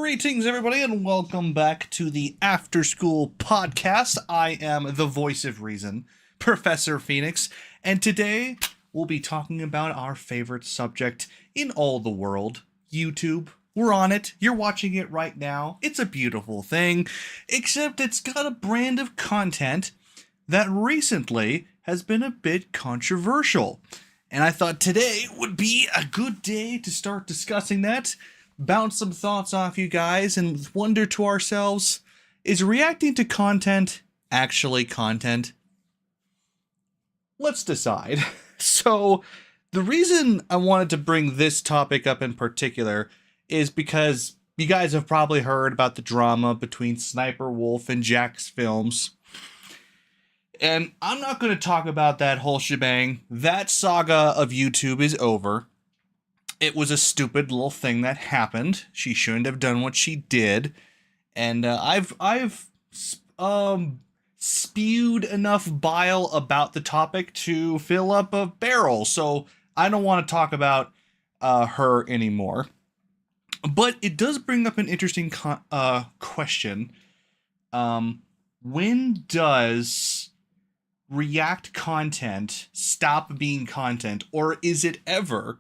Greetings, everybody, and welcome back to the After School Podcast. I am the voice of reason, Professor Phoenix, and today we'll be talking about our favorite subject in all the world, YouTube. We're on it. You're watching it right now. It's a beautiful thing, except it's got a brand of content that recently has been a bit controversial. And I thought today would be a good day to start discussing that, bounce some thoughts off you guys, and wonder to ourselves, is reacting to content actually content? Let's decide. So, the reason I wanted to bring this topic up in particular is because you guys have probably heard about the drama between Sniper Wolf and Jack's Films. And I'm not going to talk about that whole shebang. That saga of YouTube is over. It was a stupid little thing that happened. She shouldn't have done what she did. And I've spewed enough bile about the topic to fill up a barrel. So I don't want to talk about her anymore. But it does bring up an interesting question. When does React content stop being content, or is it ever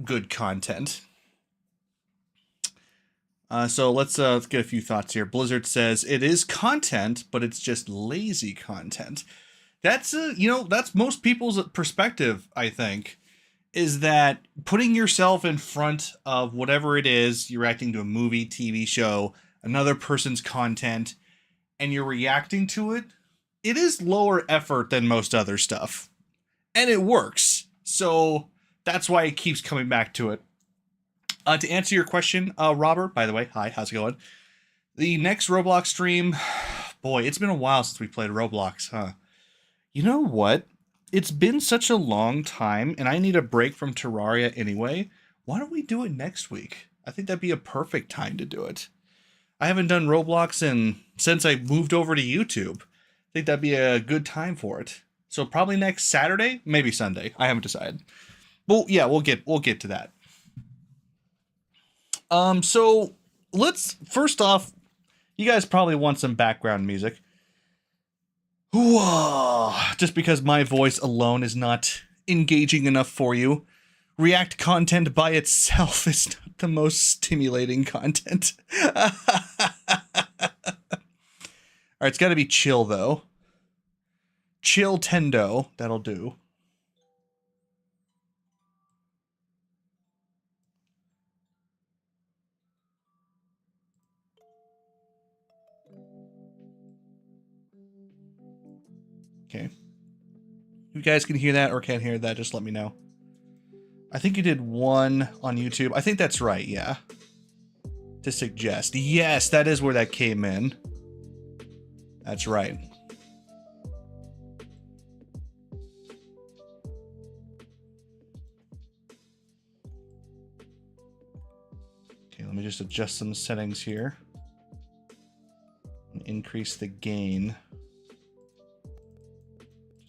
good content? So let's get a few thoughts here. Blizzard says it is content, but it's just lazy content. That's that's most people's perspective, I think, is that putting yourself in front of whatever it is, you're reacting to a movie, TV show, another person's content, and you're reacting to it, it is lower effort than most other stuff. And it works. So that's why it keeps coming back to it. To answer your question, Robert, by the way, hi, how's it going? The next Roblox stream, boy, it's been a while since we played Roblox, huh? You know what? It's been such a long time, and I need a break from Terraria anyway. Why don't we do it next week? I think that'd be a perfect time to do it. I haven't done Roblox since I moved over to YouTube. I think that'd be a good time for it. So probably next Saturday, maybe Sunday. I haven't decided. Well, yeah, we'll get to that. So let's first off, you guys probably want some background music. Whoa, just because my voice alone is not engaging enough for you. React content by itself is not the most stimulating content. All right, it's got to be chill though. Chill Tendo, that'll do. Okay. You guys can hear that or can't hear that, just let me know. I think you did one on YouTube. I think that's right, yeah. To suggest. Yes, that is where that came in. That's right. Okay, let me just adjust some settings here. And increase the gain.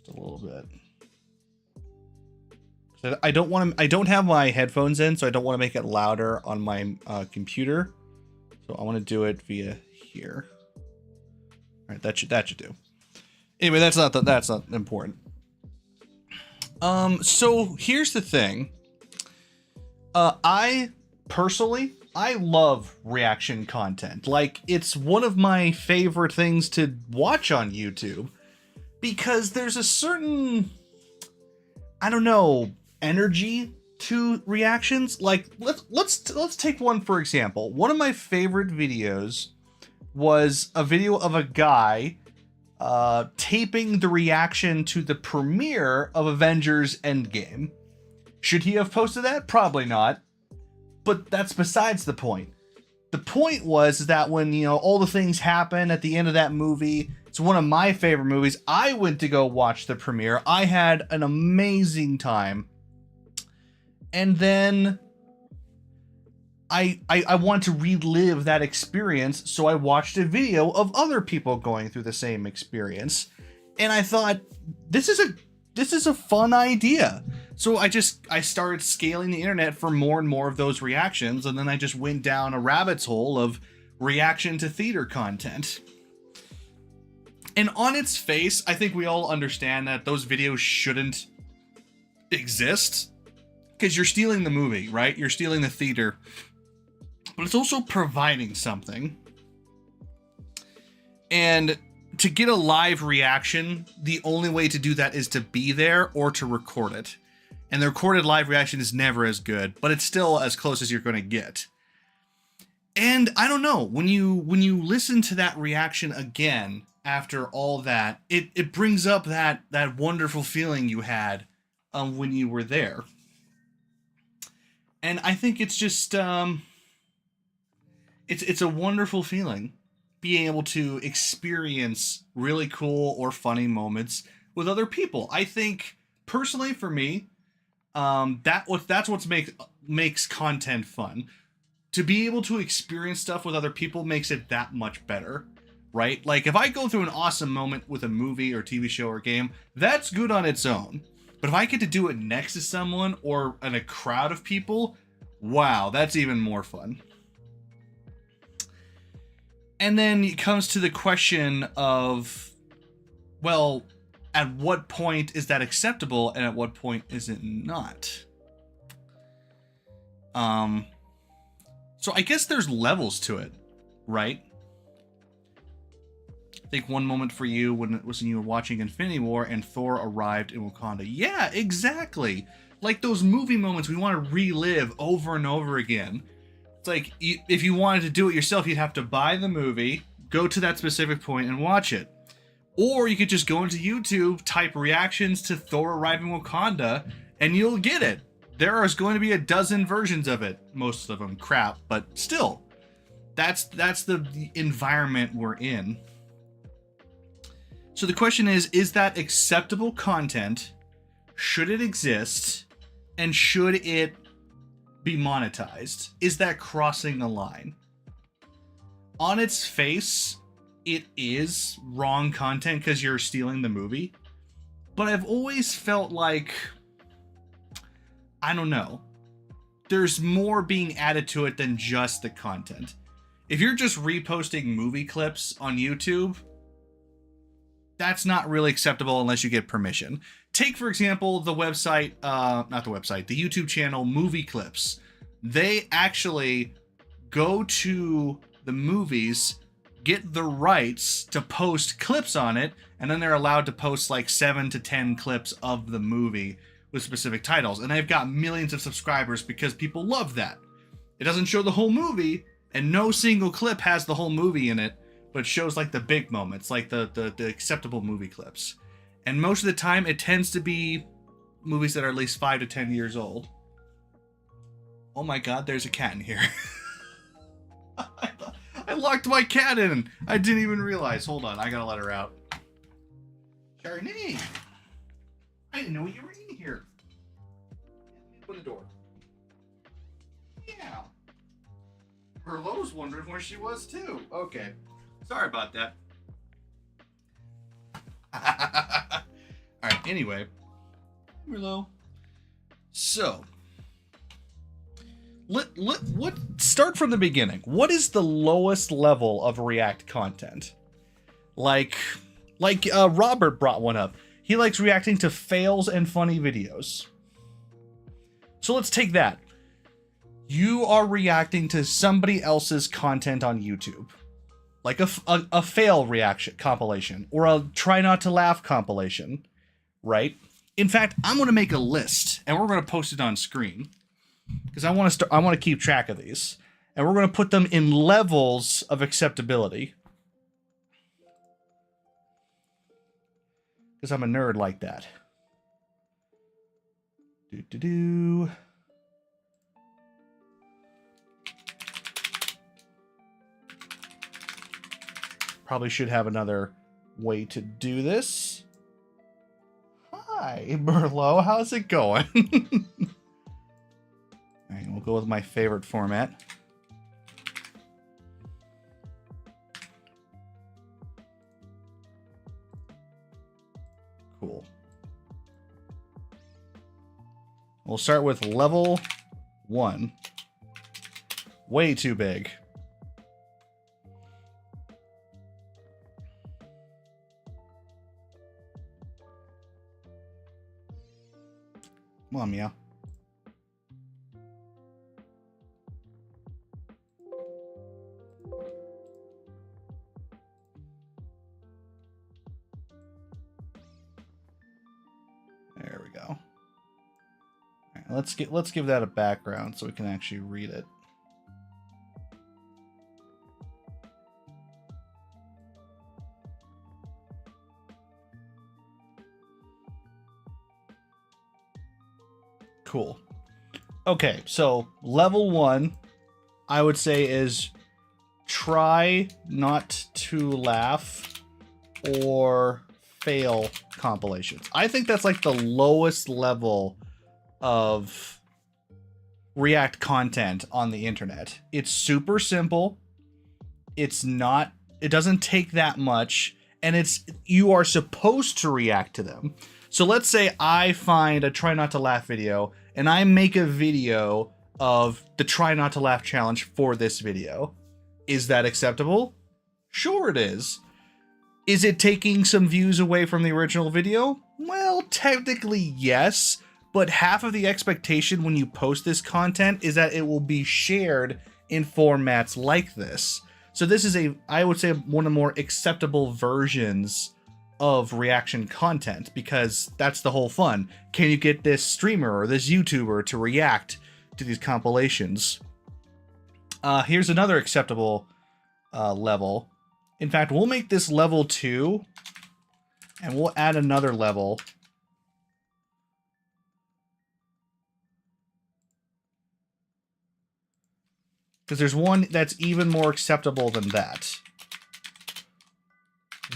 A little bit. I don't have my headphones in, so I don't want to make it louder on my computer. So I want to do it via here. All right, that should do. Anyway, that's not important. So here's the thing. I personally love reaction content. Like, it's one of my favorite things to watch on YouTube. Because there's a certain, I don't know, energy to reactions. Like, let's take one for example. One of my favorite videos was a video of a guy taping the reaction to the premiere of Avengers Endgame. Should he have posted that? Probably not. But that's besides the point. The point was that when, all the things happen at the end of that movie, it's one of my favorite movies. I went to go watch the premiere. I had an amazing time. And then I want to relive that experience, so I watched a video of other people going through the same experience. And I thought, this is a this is a fun idea. So I started scaling the internet for more and more of those reactions, and then I just went down a rabbit's hole of reaction to theater content. And on its face, I think we all understand that those videos shouldn't exist, because you're stealing the movie, right? You're stealing the theater, but it's also providing something. And to get a live reaction, the only way to do that is to be there or to record it. And the recorded live reaction is never as good, but it's still as close as you're going to get. And I don't know, when you listen to that reaction again after all that, it brings up that wonderful feeling you had when you were there. And I think it's just it's a wonderful feeling, being able to experience really cool or funny moments with other people. I think personally for me, that's what makes content fun. To be able to experience stuff with other people makes it that much better, right? Like if I go through an awesome moment with a movie or TV show or game, that's good on its own. But if I get to do it next to someone or in a crowd of people, wow, that's even more fun. And then it comes to the question of, well, at what point is that acceptable and at what point is it not? So I guess there's levels to it, right? I think one moment for you when you were watching Infinity War and Thor arrived in Wakanda. Yeah, exactly. Like those movie moments we want to relive over and over again. It's like, if you wanted to do it yourself, you'd have to buy the movie, go to that specific point and watch it. Or you could just go into YouTube, type reactions to Thor arriving in Wakanda, and you'll get it. There is going to be a dozen versions of it. Most of them crap, but still. That's the environment we're in. So the question is that acceptable content? Should it exist? And should it be monetized? Is that crossing a line? On its face, it is wrong content because you're stealing the movie. But I've always felt like, I don't know, there's more being added to it than just the content. If you're just reposting movie clips on YouTube, that's not really acceptable unless you get permission. Take, for example, the website, the YouTube channel Movie Clips. They actually go to the movies, get the rights to post clips on it, and then they're allowed to post like 7 to 10 clips of the movie with specific titles. And they've got millions of subscribers because people love that. It doesn't show the whole movie, and no single clip has the whole movie in it, but shows like the big moments, like the acceptable movie clips. And most of the time, it tends to be movies that are at least 5 to 10 years old. Oh my god, there's a cat in here. I locked my cat in. I didn't even realize. Hold on, I gotta let her out. Charney! I didn't know you were in here. Open the door. Yeah. Merlot's wondering where she was too. Okay. Sorry about that. Alright, anyway. Merlot. So, let start from the beginning. What is the lowest level of React content? Like Robert brought one up. He likes reacting to fails and funny videos. So let's take that. You are reacting to somebody else's content on YouTube. Like a fail reaction compilation or a try not to laugh compilation, right? In fact, I'm going to make a list and we're going to post it on screen because I want to keep track of these, and we're going to put them in levels of acceptability because I'm a nerd like that. Probably should have another way to do this. Hi, Merlot. How's it going? All right, we'll go with my favorite format. Cool. We'll start with level 1. Way too big. Come on, Mia. There we go. All right, let's give that a background so we can actually read it. Cool. Okay, so level 1, I would say, is try not to laugh or fail compilations. I think that's like the lowest level of React content on the internet. It's super simple. It doesn't take that much, and you are supposed to react to them. So let's say I find a try not to laugh video and I make a video of the try not to laugh challenge for this video. Is that acceptable? Sure it is. Is it taking some views away from the original video? Well, technically yes, but half of the expectation when you post this content is that it will be shared in formats like this. So this is I would say, one of the more acceptable versions of reaction content, because that's the whole fun. Can you get this streamer or this YouTuber to react to these compilations? Here's another acceptable level. In fact, we'll make this level 2, and we'll add another level. Because there's one that's even more acceptable than that.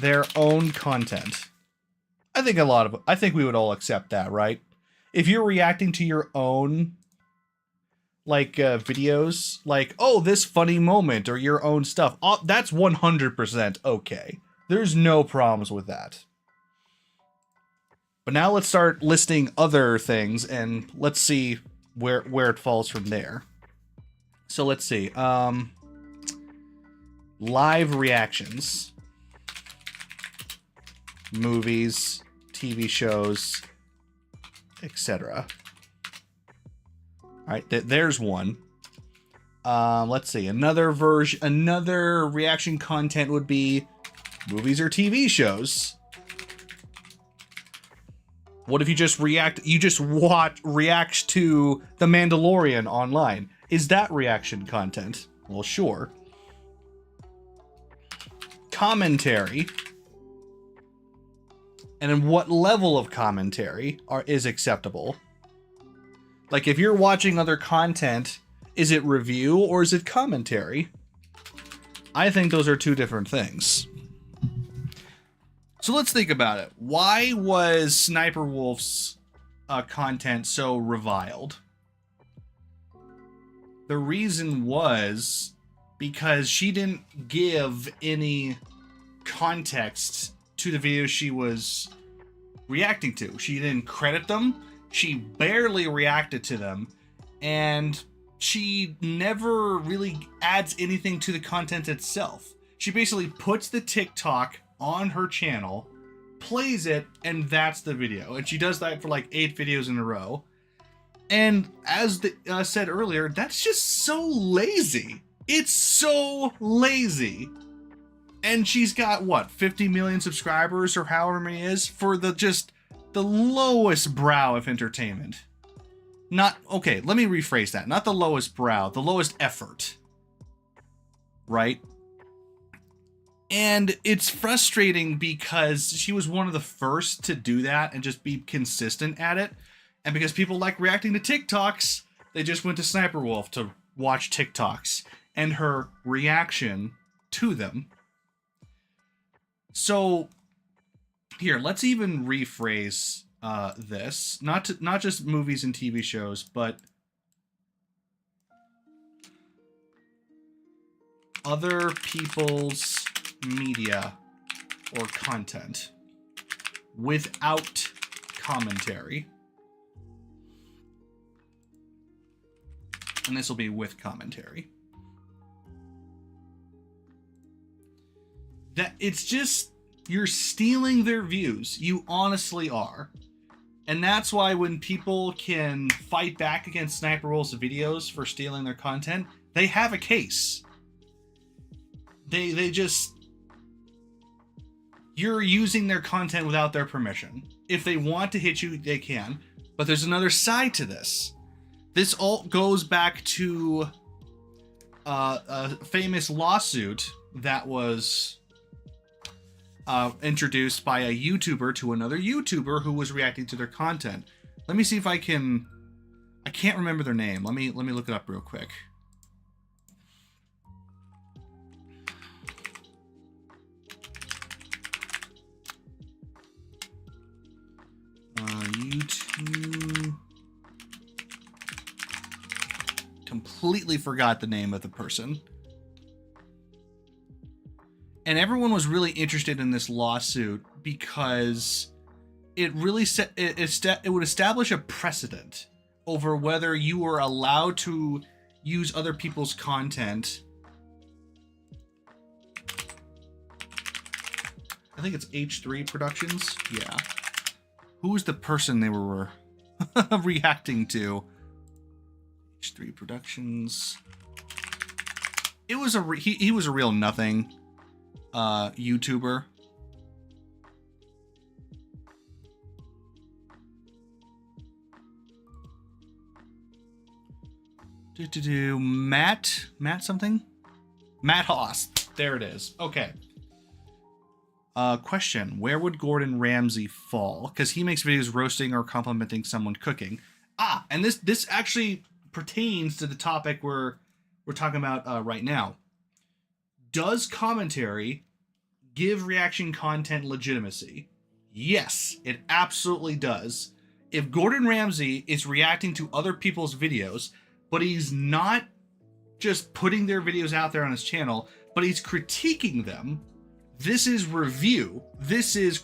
Their own content. I think we would all accept that, right? If you're reacting to your own videos, like, oh, this funny moment, or your own stuff, that's 100% okay. There's no problems with that. But now let's start listing other things, and let's see where it falls from there. So let's see. Live reactions. Movies, TV shows, etc. All right, there's one. Let's see. Another reaction content would be movies or TV shows. What if you just react to The Mandalorian online? Is that reaction content? Well, sure. Commentary. And then what level of commentary is acceptable? Like, if you're watching other content, is it review or is it commentary? I think those are two different things. So let's think about it. Why was Sniper Wolf's content so reviled? The reason was because she didn't give any context to the videos she was reacting to. She didn't credit them. She barely reacted to them. And she never really adds anything to the content itself. She basically puts the TikTok on her channel, plays it, and that's the video. And she does that for like 8 videos in a row. And as said earlier, that's just so lazy. It's so lazy. And she's got, what, 50 million subscribers or however many it is for the lowest brow of entertainment. Okay, let me rephrase that. Not the lowest brow, the lowest effort. Right? And it's frustrating because she was one of the first to do that and just be consistent at it. And because people like reacting to TikToks, they just went to Sniper Wolf to watch TikToks and her reaction to them. So here, let's even rephrase this. Not just movies and TV shows, but other people's media or content without commentary. And this will be with commentary. That it's just, you're stealing their views. You honestly are. And that's why when people can fight back against Sniper Wolf's videos for stealing their content, they have a case. They just... You're using their content without their permission. If they want to hit you, they can. But there's another side to this. This all goes back to a famous lawsuit that was introduced by a YouTuber to another YouTuber who was reacting to their content. Let me see if I can... I can't remember their name. Let me look it up real quick. YouTube... Completely forgot the name of the person. And everyone was really interested in this lawsuit because it really it would establish a precedent over whether you were allowed to use other people's content. I think it's H3 Productions. Yeah. Who's the person they were reacting to? H3 Productions. It was he was a real nothing YouTuber. Matt something? Matt Haas. There it is. Okay. Question. Where would Gordon Ramsay fall? Because he makes videos roasting or complimenting someone cooking. And this actually pertains to the topic we're talking about right now. Does commentary give reaction content legitimacy? Yes, it absolutely does. If Gordon Ramsay is reacting to other people's videos, but he's not just putting their videos out there on his channel, but he's critiquing them, this is review. This is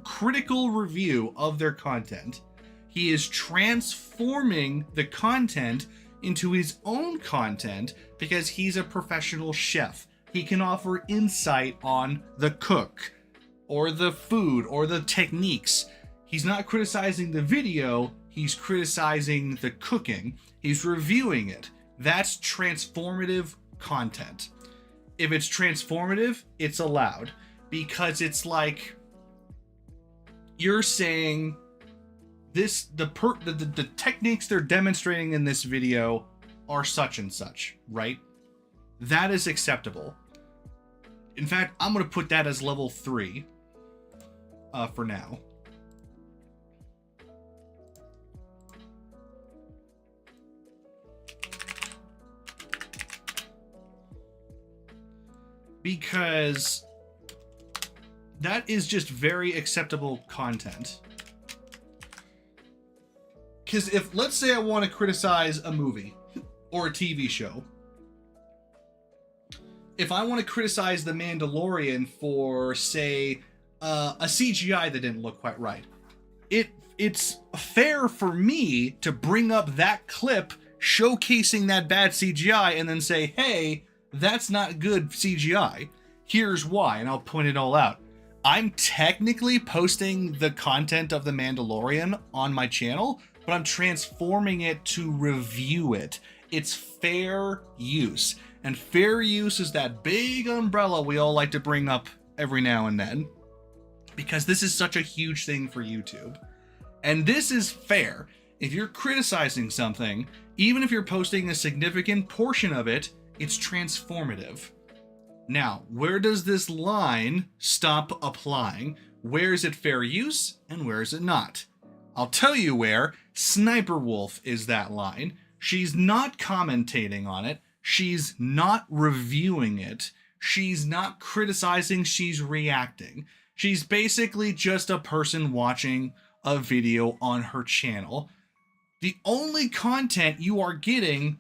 critical review of their content. He is transforming the content into his own content because he's a professional chef. He can offer insight on the cook or the food or the techniques. He's not criticizing the video, he's criticizing the cooking. He's reviewing it. That's transformative content. If it's transformative, it's allowed because it's like you're saying the techniques they're demonstrating in this video are such and such, right? That is acceptable. In fact, I'm going to put that as level 3 for now. Because that is just very acceptable content. Because if, let's say I want to criticize a movie or a TV show. If I want to criticize The Mandalorian for, say, a CGI that didn't look quite right, it's fair for me to bring up that clip showcasing that bad CGI and then say, hey, that's not good CGI. Here's why, and I'll point it all out. I'm technically posting the content of The Mandalorian on my channel, but I'm transforming it to review it. It's fair use. And fair use is that big umbrella we all like to bring up every now and then, because this is such a huge thing for YouTube. And this is fair. If you're criticizing something, even if you're posting a significant portion of it, it's transformative. Now, where does this line stop applying? Where is it fair use and where is it not? I'll tell you where. Sniper Wolf is that line. She's not commentating on it. She's not reviewing it. She's not criticizing. She's reacting. She's basically just a person watching a video on her channel. The only content you are getting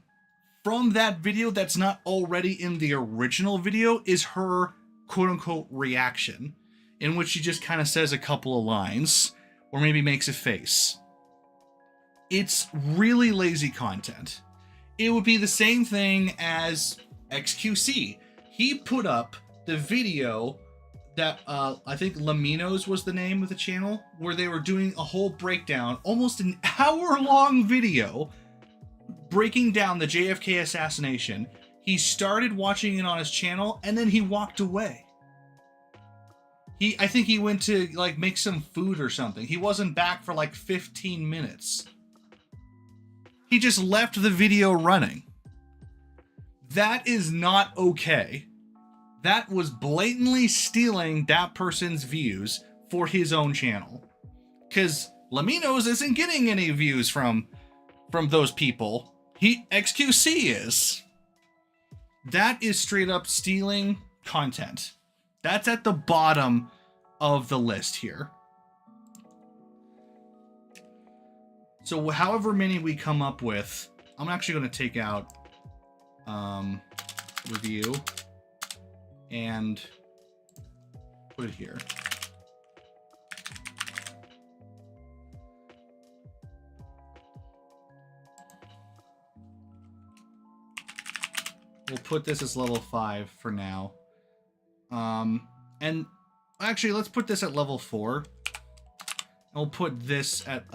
from that video that's not already in the original video is her quote-unquote reaction, in which she just kind of says a couple of lines or maybe makes a face. It's really lazy content. It would be the same thing as XQC. He put up the video that I think Laminos was the name of the channel, where they were doing a whole breakdown, almost an hour-long video, breaking down the JFK assassination. He started watching it on his channel, and then he walked away. I think he went to like make some food or something. He wasn't back for like 15 minutes. He just left the video running. That is not okay. That was blatantly stealing that person's views for his own channel. Because Laminos isn't getting any views from those people. XQC is. That is straight up stealing content. That's at the bottom of the list here. So however many we come up with, I'm actually going to take out review and put it here. We'll put this as level 5 for now. And actually, let's put this at level 4. And we'll put this at,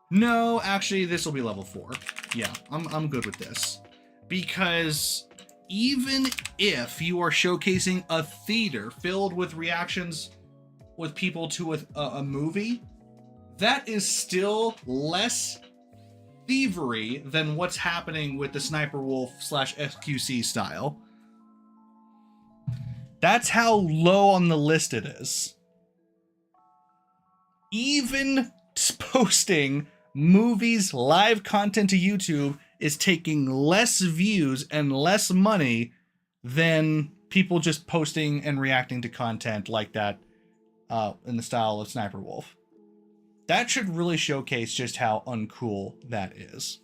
no, actually, this will be level 4. Yeah, I'm good with this. Because even if you are showcasing a theater filled with reactions with people to a movie, that is still less thievery than what's happening with the Sniper Wolf / XQC style. That's how low on the list it is. Even posting movies, live content to YouTube is taking less views and less money than people just posting and reacting to content like that in the style of Sniper Wolf. That should really showcase just how uncool that is.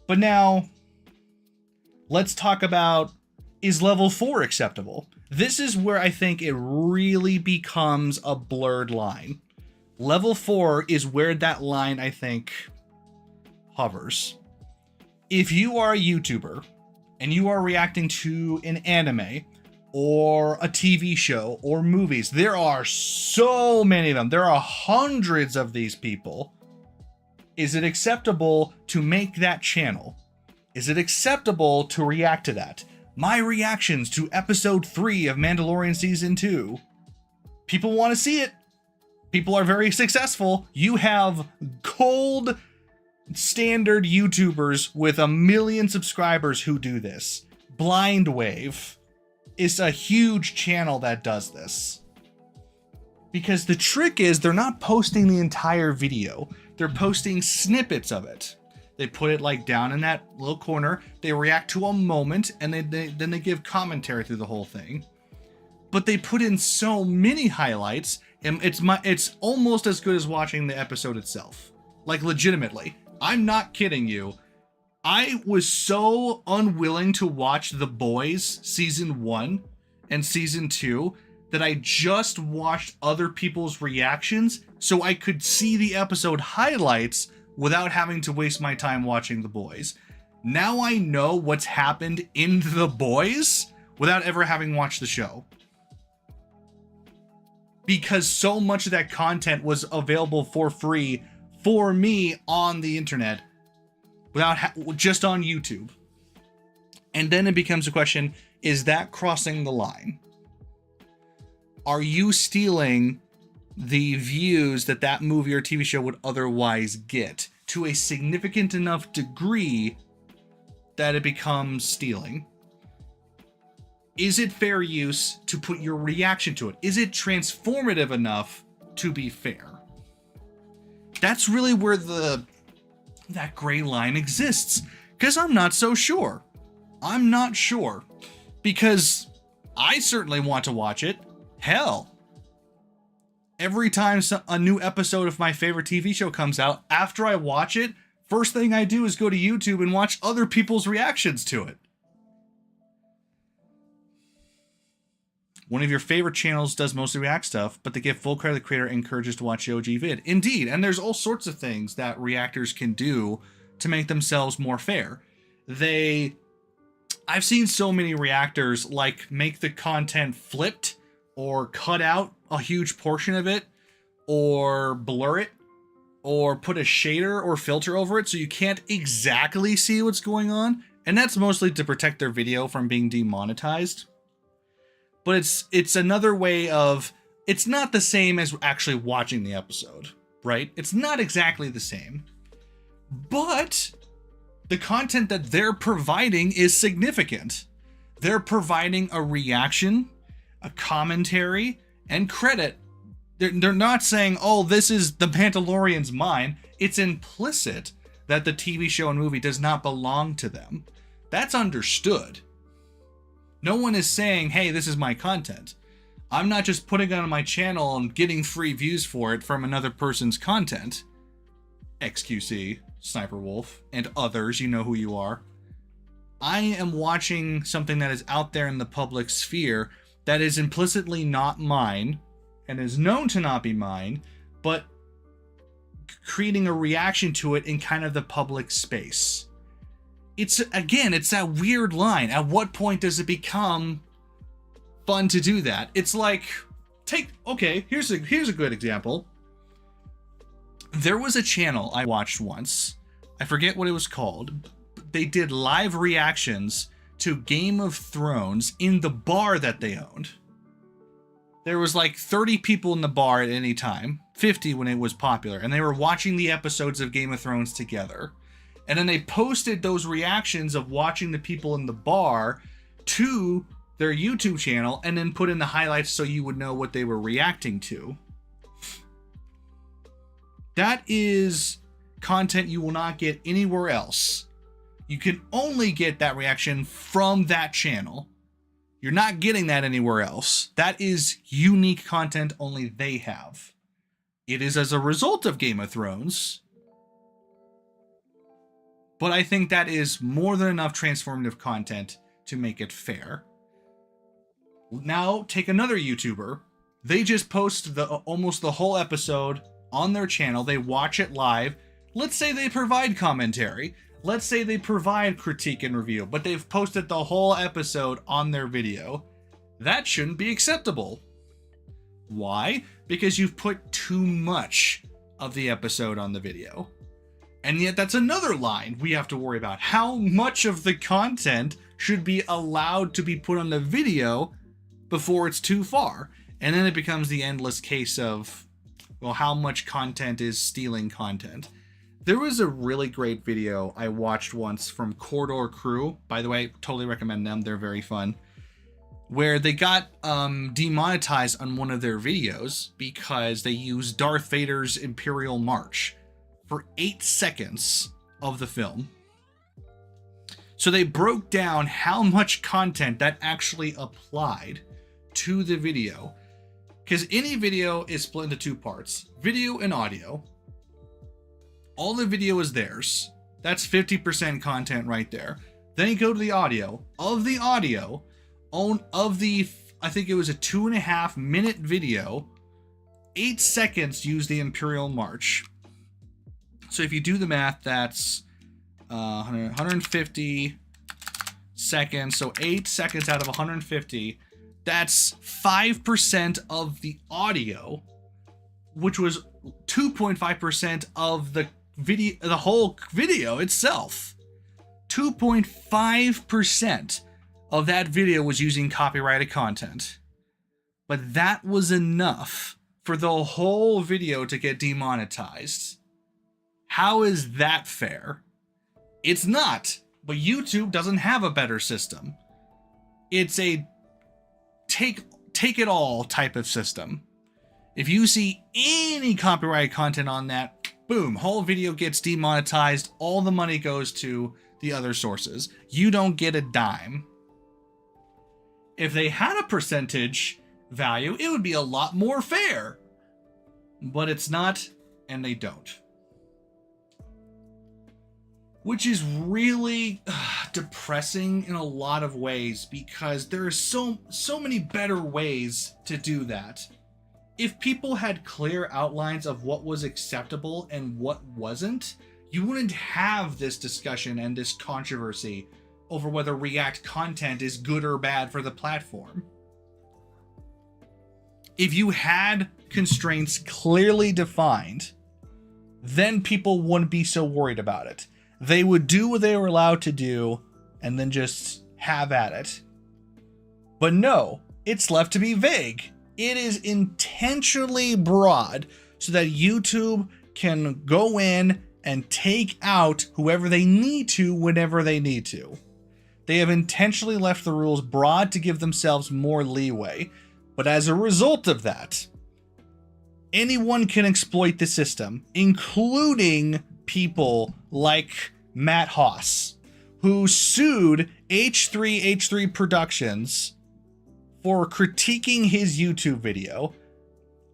But now, let's talk about, is level 4 acceptable? This is where I think it really becomes a blurred line. Level 4 is where that line, I think, hovers. If you are a YouTuber and you are reacting to an anime or a TV show or movies, there are so many of them. There are hundreds of these people. Is it acceptable to make that channel? Is it acceptable to react to that? My reactions to episode 3 of Mandalorian season 2. People want to see it. People are very successful. You have cold standard YouTubers with 1 million subscribers who do this. Blind Wave is a huge channel that does this. Because the trick is they're not posting the entire video. They're posting snippets of it. They put it like down in that little corner. They react to a moment and then they give commentary through the whole thing. But they put in so many highlights, and it's almost as good as watching the episode itself. Like legitimately. I'm not kidding you. I was so unwilling to watch The Boys season 1 and season 2 that I just watched other people's reactions so I could see the episode highlights without having to waste my time watching The Boys. Now I know what's happened in The Boys without ever having watched the show. Because so much of that content was available for free for me on the internet without just on YouTube. And then it becomes a question, is that crossing the line? Are you stealing the views that that movie or TV show would otherwise get to a significant enough degree that it becomes stealing? Is it fair use to put your reaction to it? Is it transformative enough to be fair? That's really where that gray line exists, because I'm not so sure. I'm not sure, because I certainly want to watch it. Hell, every time a new episode of my favorite TV show comes out, after I watch it, first thing I do is go to YouTube and watch other people's reactions to it. One of your favorite channels does mostly React stuff, but they give full credit to the creator and encourages to watch the OG vid. Indeed, and there's all sorts of things that reactors can do to make themselves more fair. I've seen so many reactors like make the content flipped or cut out a huge portion of it or blur it or put a shader or filter over it so you can't exactly see what's going on. And that's mostly to protect their video from being demonetized. But it's another way of, it's not the same as actually watching the episode, right? It's not exactly the same. But the content that they're providing is significant. They're providing a reaction, a commentary, and credit. They're not saying, oh, this is the Mandalorian's mine. It's implicit that the TV show and movie does not belong to them. That's understood. No one is saying, hey, this is my content. I'm not just putting it on my channel and getting free views for it from another person's content. XQC, Sniper Wolf, and others, you know who you are. I am watching something that is out there in the public sphere that is implicitly not mine, and is known to not be mine, but creating a reaction to it in kind of the public space. It's that weird line. At what point does it become fun to do that? It's like, here's a good example. There was a channel I watched once. I forget what it was called. They did live reactions to Game of Thrones in the bar that they owned. There was like 30 people in the bar at any time, 50 when it was popular, and they were watching the episodes of Game of Thrones together. And then they posted those reactions of watching the people in the bar to their YouTube channel and then put in the highlights so you would know what they were reacting to. That is content you will not get anywhere else. You can only get that reaction from that channel. You're not getting that anywhere else. That is unique content only they have. It is as a result of Game of Thrones. But I think that is more than enough transformative content to make it fair. Now, take another YouTuber. They just post almost the whole episode on their channel. They watch it live. Let's say they provide commentary. Let's say they provide critique and review, but they've posted the whole episode on their video. That shouldn't be acceptable. Why? Because you've put too much of the episode on the video. And yet that's another line we have to worry about. How much of the content should be allowed to be put on the video before it's too far? And then it becomes the endless case of, well, how much content is stealing content? There was a really great video I watched once from Corridor Crew. By the way, totally recommend them. They're very fun. Where they got demonetized on one of their videos because they used Darth Vader's Imperial March for 8 seconds of the film. So they broke down how much content that actually applied to the video. Because any video is split into two parts, video and audio. All the video is theirs. That's 50% content right there. Then you go to the audio. Of the audio, I think it was a 2.5 minute video, 8 seconds used the Imperial March. So if you do the math, that's 150 seconds. So 8 seconds out of 150, that's 5% of the audio, which was 2.5% of the video, the whole video itself. 2.5% of that video was using copyrighted content. But that was enough for the whole video to get demonetized. How is that fair? It's not, but YouTube doesn't have a better system. It's a take it all type of system. If you see any copyrighted content on that, boom, whole video gets demonetized. All the money goes to the other sources. You don't get a dime. If they had a percentage value, it would be a lot more fair. But it's not, and they don't. Which is really depressing in a lot of ways because there are so many better ways to do that. If people had clear outlines of what was acceptable and what wasn't, you wouldn't have this discussion and this controversy over whether React content is good or bad for the platform. If you had constraints clearly defined, then people wouldn't be so worried about it. They would do what they were allowed to do and then just have at it. But no, it's left to be vague. It is intentionally broad so that YouTube can go in and take out whoever they need to whenever they need to. They have intentionally left the rules broad to give themselves more leeway. But as a result of that, anyone can exploit the system, including people like Matt Haas, who sued H3H3 Productions for critiquing his YouTube video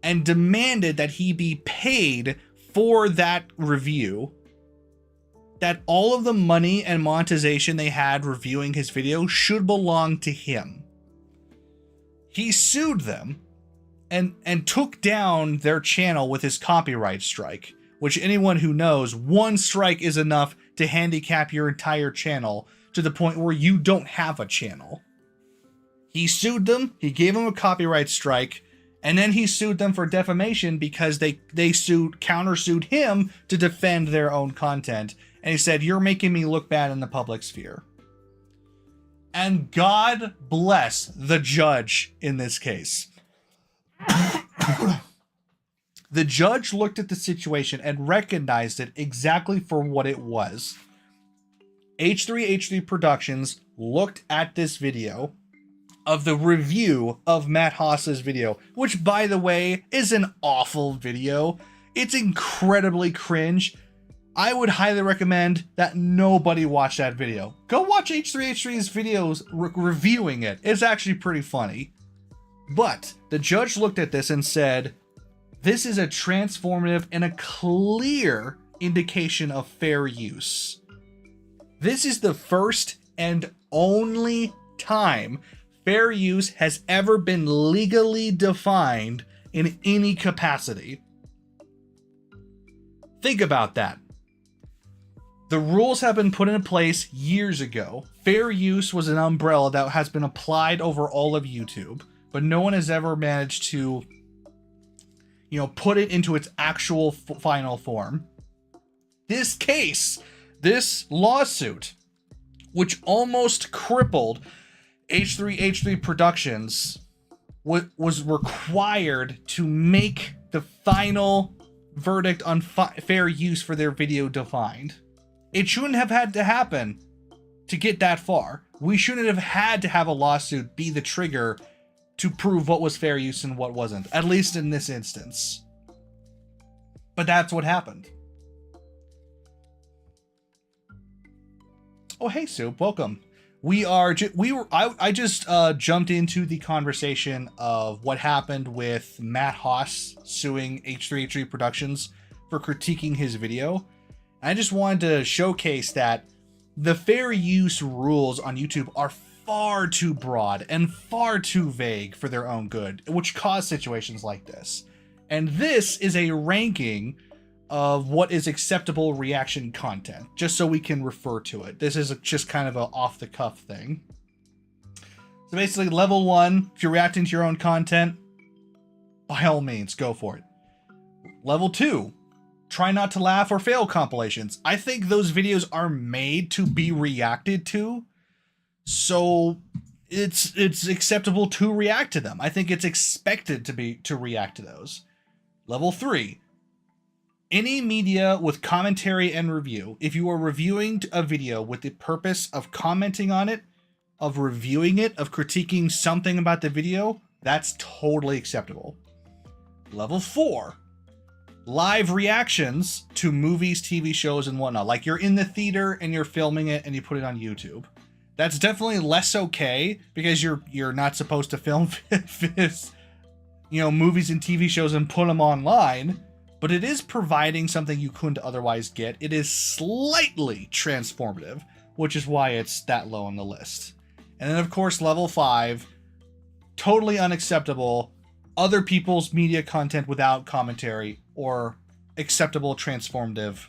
and demanded that he be paid for that review, that all of the money and monetization they had reviewing his video should belong to him. He sued them and took down their channel with his copyright strike, which anyone who knows, one strike is enough to handicap your entire channel to the point where you don't have a channel. He sued them, he gave them a copyright strike, and then he sued them for defamation because they countersued him to defend their own content. And he said, "You're making me look bad in the public sphere." And God bless the judge in this case. The judge looked at the situation and recognized it exactly for what it was. H3H3 Productions looked at this video of the review of Matt Haas's video, which, by the way, is an awful video. It's incredibly cringe. I would highly recommend that nobody watch that video. Go watch H3H3's videos reviewing it. It's actually pretty funny. But the judge looked at this and said, this is a transformative and a clear indication of fair use. This is the first and only time fair use has ever been legally defined in any capacity. Think about that. The rules have been put in place years ago. Fair use was an umbrella that has been applied over all of YouTube, but no one has ever managed to, put it into its actual final form. This case, this lawsuit, which almost crippled H3H3 Productions, was required to make the final verdict on fair use for their video defined. It shouldn't have had to happen to get that far. We shouldn't have had to have a lawsuit be the trigger to prove what was fair use and what wasn't, at least in this instance. But that's what happened. Oh, hey, Soup, welcome. I just jumped into the conversation of what happened with Matt Haas suing H3H3 Productions for critiquing his video. I just wanted to showcase that the fair use rules on YouTube are far too broad and far too vague for their own good, which cause situations like this. And this is a ranking of what is acceptable reaction content, just so we can refer to it. This is just kind of an off-the-cuff thing. So basically, level 1, if you're reacting to your own content, by all means, go for it. Level 2, try not to laugh or fail compilations. I think those videos are made to be reacted to, so it's acceptable to react to them. I think it's expected to react to those. Level 3, any media with commentary and review. If you are reviewing a video with the purpose of commenting on it, of reviewing it, of critiquing something about the video, that's totally acceptable. Level 4, live reactions to movies, TV shows, and whatnot. Like you're in the theater and you're filming it and you put it on YouTube. That's definitely less okay because you're not supposed to film movies and TV shows and put them online, but it is providing something you couldn't otherwise get. It is slightly transformative, which is why it's that low on the list. And then, of course, level 5, totally unacceptable, other people's media content without commentary or acceptable transformative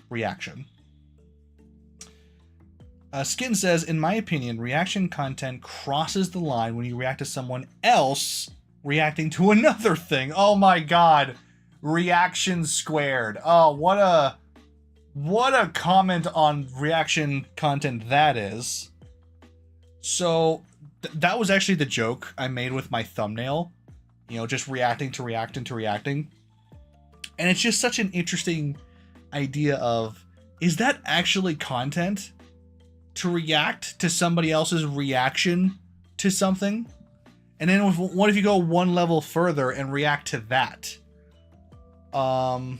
reaction. Skin says, in my opinion, reaction content crosses the line when you react to someone else reacting to another thing. Oh my god. Reaction squared. Oh, what a comment on reaction content that is. So that was actually the joke I made with my thumbnail. You know, just reacting to reacting to reacting. And it's just such an interesting idea of, is that actually content? To react to somebody else's reaction to something? And then what if you go one level further and react to that? I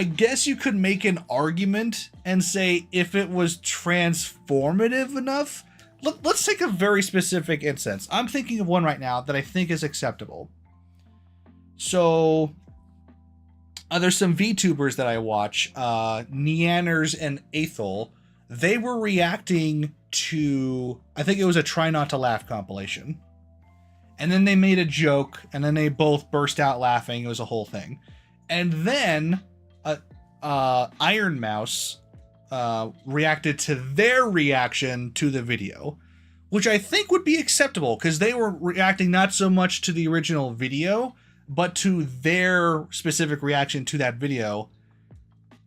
guess you could make an argument and say if it was transformative enough. Let's take a very specific instance. I'm thinking of one right now that I think is acceptable. So there's some VTubers that I watch, Neanners and Aethel. They were reacting to, I think it was a Try Not to Laugh compilation. And then they made a joke, and then they both burst out laughing. It was a whole thing. And then Iron Mouse reacted to their reaction to the video, which I think would be acceptable, because they were reacting not so much to the original video, but to their specific reaction to that video.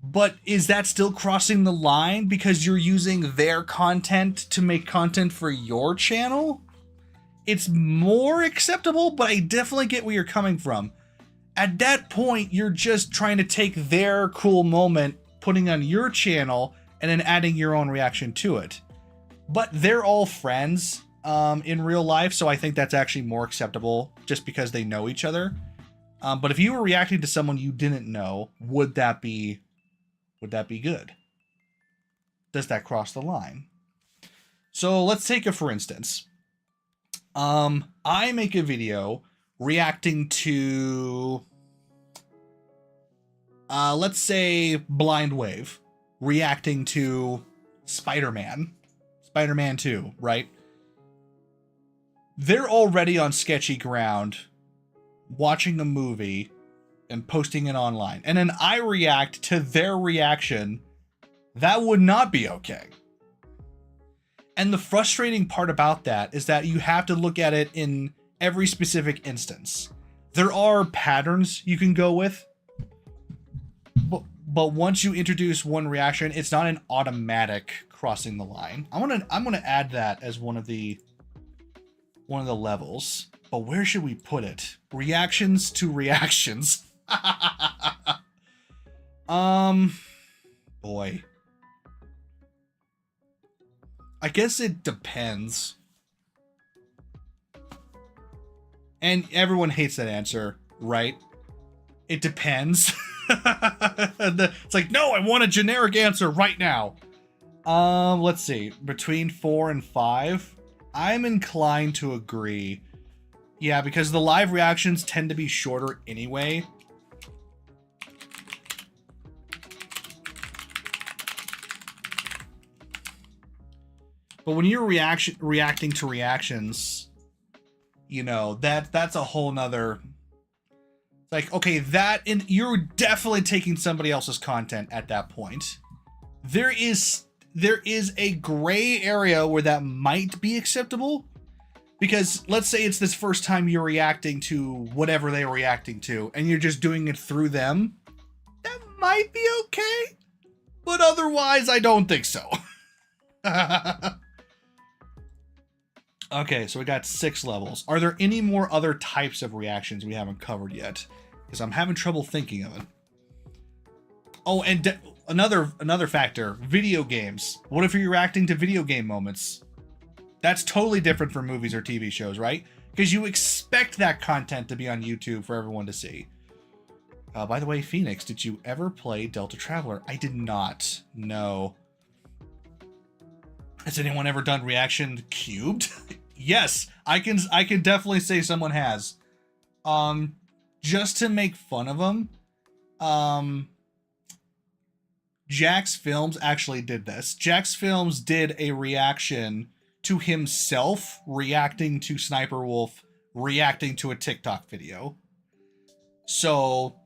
But is that still crossing the line because you're using their content to make content for your channel? It's more acceptable, but I definitely get where you're coming from. At that point, you're just trying to take their cool moment, putting on your channel, and then adding your own reaction to it. But they're all friends in real life, so I think that's actually more acceptable just because they know each other. But if you were reacting to someone you didn't know, would that be good? Does that cross the line? So let's take it for instance. I make a video reacting to, let's say Blind Wave, reacting to Spider-Man 2, right? They're already on sketchy ground watching a movie and posting it online, and then I react to their reaction. That would not be okay. And the frustrating part about that is that you have to look at it in every specific instance. There are patterns you can go with, but once you introduce one reaction, it's not an automatic crossing the line. I'm gonna add that as one of the levels. But where should we put it? Reactions to reactions. Boy. I guess it depends. And everyone hates that answer, right? It depends. It's like, no, I want a generic answer right now. Let's see. Between 4 and 5, I'm inclined to agree. Yeah, because the live reactions tend to be shorter anyway. But when you're reacting to reactions, you know, that's a whole nother, like, okay, you're definitely taking somebody else's content at that point. There is a gray area where that might be acceptable. Because let's say it's this first time you're reacting to whatever they're reacting to, and you're just doing it through them. That might be okay, but otherwise I don't think so. Okay, so we got 6 levels. Are there any more other types of reactions we haven't covered yet? Because I'm having trouble thinking of it. Oh, and another factor, video games. What if you're reacting to video game moments? That's totally different from movies or TV shows, right? Because you expect that content to be on YouTube for everyone to see. By the way, Phoenix, did you ever play Delta Traveler? I did not. No. Has anyone ever done Reaction Cubed? Yes, I can definitely say someone has. Just to make fun of them. Jax Films actually did this. Jax Films did a reaction to himself reacting to Sniper Wolf, reacting to a TikTok video. So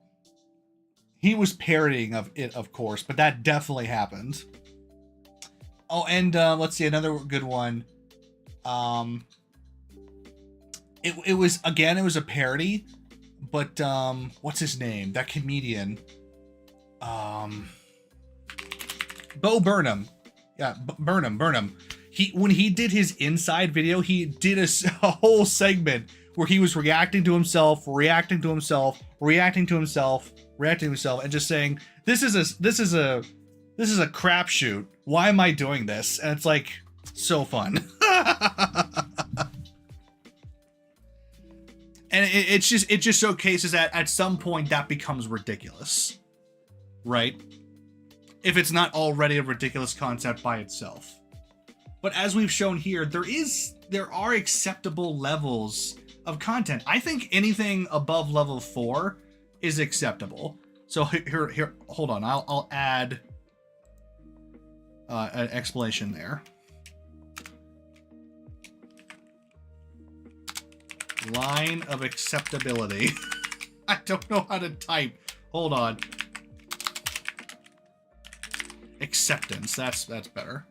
he was parodying of it, of course, but that definitely happened. Oh, and let's see, another good one. It was a parody, but what's his name? That comedian. Bo Burnham. Yeah, Burnham. When he did his Inside video, he did a whole segment where he was reacting to himself, and just saying, this is a crapshoot. Why am I doing this? And it's like so fun. And it just showcases that at some point that becomes ridiculous, right? If it's not already a ridiculous concept by itself. But as we've shown here, there are acceptable levels of content. I think anything above level 4 is acceptable. So here, hold on. I'll add an explanation there. Line of acceptability. I don't know how to type. Hold on. Acceptance. That's better.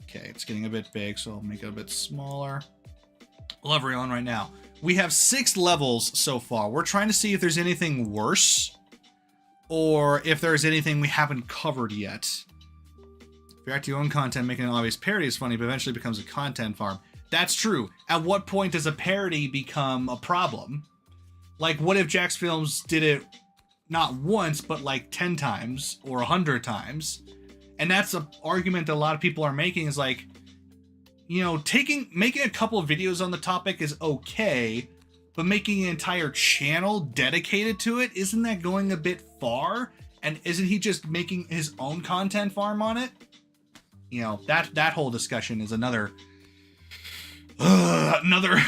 Okay, it's getting a bit big, so I'll make it a bit smaller. We'll have on right now. We have 6 levels so far. We're trying to see if there's anything worse or if there's anything we haven't covered yet. If you act your own content, making an obvious parody is funny, but eventually becomes a content farm. That's true. At what point does a parody become a problem? Like, what if Jax Films did it not once, but like 10 times or 100 times? And that's an argument that a lot of people are making, is like, you know, making a couple of videos on the topic is okay, but making an entire channel dedicated to it, isn't that going a bit far? And isn't he just making his own content farm on it? You know, that whole discussion is another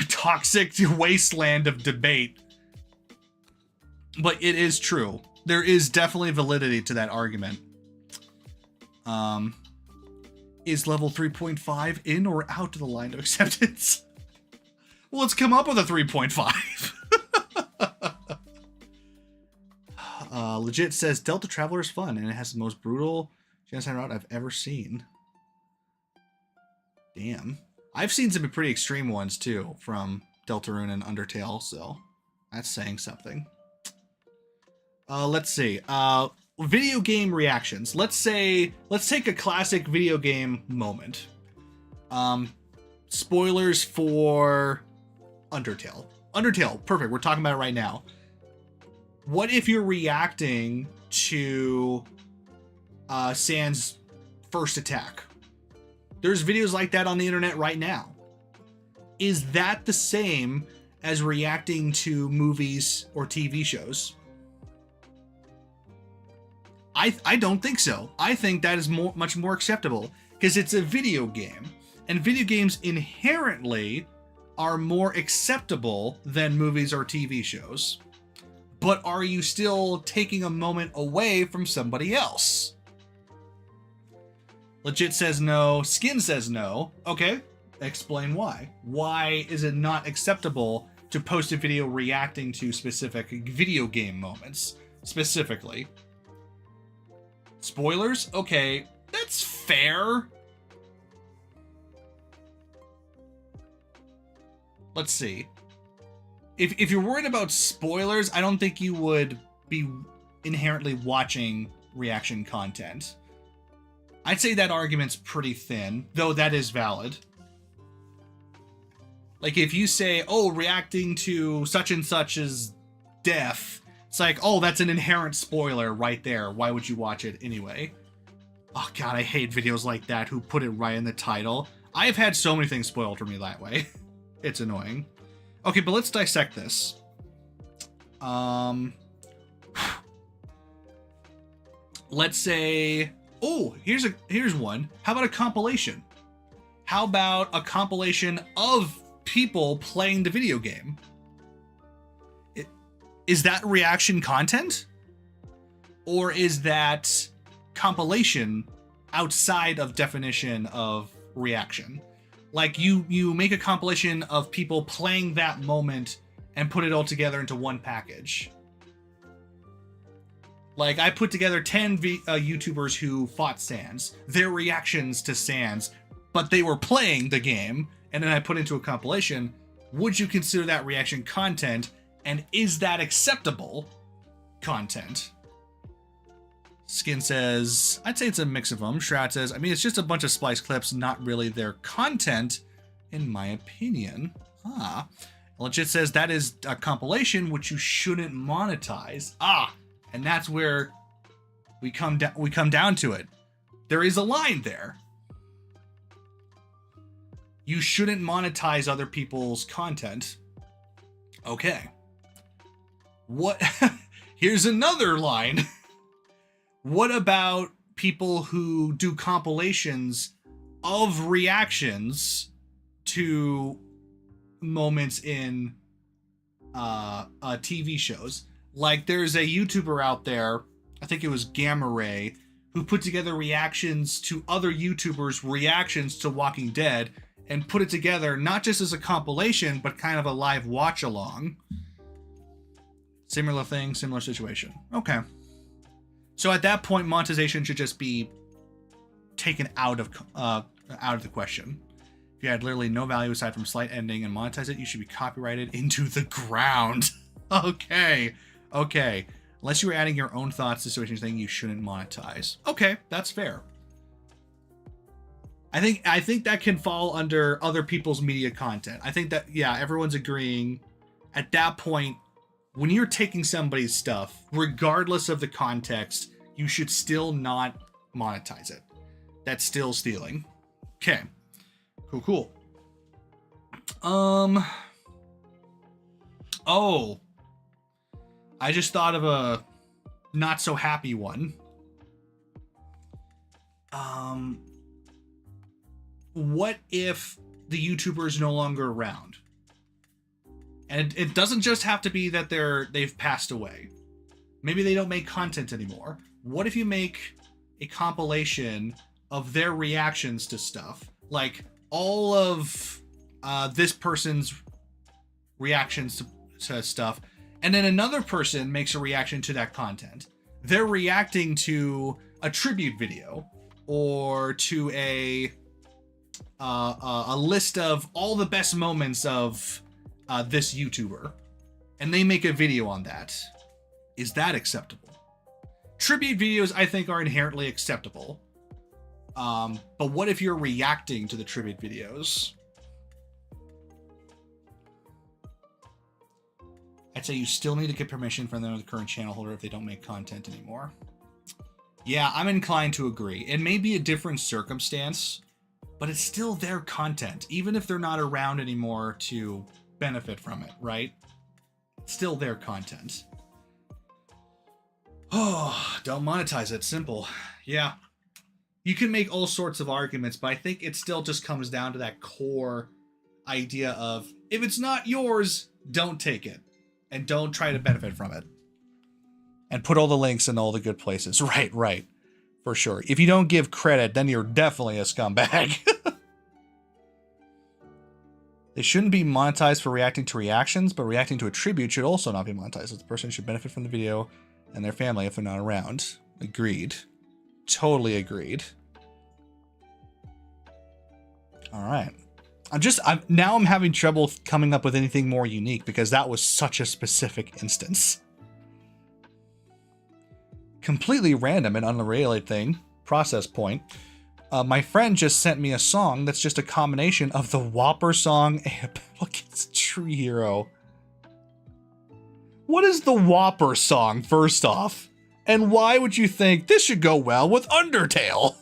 toxic wasteland of debate. But it is true. There is definitely validity to that argument. Is level 3.5 in or out of the line of acceptance? Well, let's come up with a 3.5. Legit says Delta Traveler is fun and it has the most brutal genocide route I've ever seen. Damn. I've seen some pretty extreme ones too from Deltarune and Undertale, so that's saying something. Let's see. Video game reactions. Let's take a classic video game moment. Spoilers for Undertale. Undertale, perfect. We're talking about it right now. What if you're reacting to Sans first attack? There's videos like that on the internet right now. Is that the same as reacting to movies or TV shows? I don't think so. I think that is much more acceptable because it's a video game, and video games inherently are more acceptable than movies or TV shows. But are you still taking a moment away from somebody else? Legit says no. Skin says no. Okay, explain why. Why is it not acceptable to post a video reacting to specific video game moments specifically? Spoilers? Okay, that's fair. Let's see. If you're worried about spoilers, I don't think you would be inherently watching reaction content. I'd say that argument's pretty thin, though that is valid. Like if you say, oh, reacting to such and such's death, it's like, oh, that's an inherent spoiler right there. Why would you watch it anyway? Oh god, I hate videos like that who put it right in the title. I've had so many things spoiled for me that way. It's annoying. Okay, but let's dissect this. Let's say, oh, here's one. How about a compilation? How about a compilation of people playing the video game? Is that reaction content? Or is that compilation outside of definition of reaction? Like you make a compilation of people playing that moment and put it all together into one package. Like I put together 10 YouTubers who fought Sans, their reactions to Sans, but they were playing the game, and then I put into a compilation. Would you consider that reaction content, and is that acceptable content? Skin says, I'd say it's a mix of them. Shroud says, I mean, it's just a bunch of splice clips, not really their content, in my opinion. Legit says that is a compilation which you shouldn't monetize. And that's where we come down to it. There is a line there. You shouldn't monetize other people's content. Okay. What? Here's another line. What about people who do compilations of reactions to moments in TV shows? Like there's a YouTuber out there, I think it was Gamma Ray, who put together reactions to other YouTubers' reactions to Walking Dead and put it together not just as a compilation, but kind of a live watch along. Similar thing, similar situation. Okay. So at that point, monetization should just be taken out of the question. If you had literally no value aside from slight ending and monetize it, you should be copyrighted into the ground. Okay. Unless you were adding your own thoughts to situations saying you shouldn't monetize. Okay, that's fair. I think that can fall under other people's media content. I think that, yeah, everyone's agreeing. At that point, when you're taking somebody's stuff, regardless of the context, you should still not monetize it. That's still stealing. Okay. Cool. Oh. I just thought of a not so happy one. What if the YouTuber is no longer around? And it doesn't just have to be that they've passed away. Maybe they don't make content anymore. What if you make a compilation of their reactions to stuff? Like all of this person's reactions to stuff, and then another person makes a reaction to that content. They're reacting to a tribute video or to a list of all the best moments of this YouTuber, and they make a video on that. Is that acceptable? Tribute videos, I think, are inherently acceptable. But what if you're reacting to the tribute videos? I'd say you still need to get permission from them, the current channel holder, if they don't make content anymore. Yeah, I'm inclined to agree. It may be a different circumstance, but it's still their content, even if they're not around anymore to benefit from it, right? It's still their content. Oh, don't monetize it. Simple. Yeah. You can make all sorts of arguments, but I think it still just comes down to that core idea of, if it's not yours, don't take it. And don't try to benefit from it. And put all the links in all the good places. Right. For sure. If you don't give credit, then you're definitely a scumbag. They shouldn't be monetized for reacting to reactions, but reacting to a tribute should also not be monetized. The person should benefit from the video and their family if they're not around. Agreed. Totally agreed. All right. I'm having trouble coming up with anything more unique because that was such a specific instance. Completely random and unrelated thing. Process point. My friend just sent me a song that's just a combination of the Whopper song and Tree Hero. What is the Whopper song, first off? And why would you think this should go well with Undertale?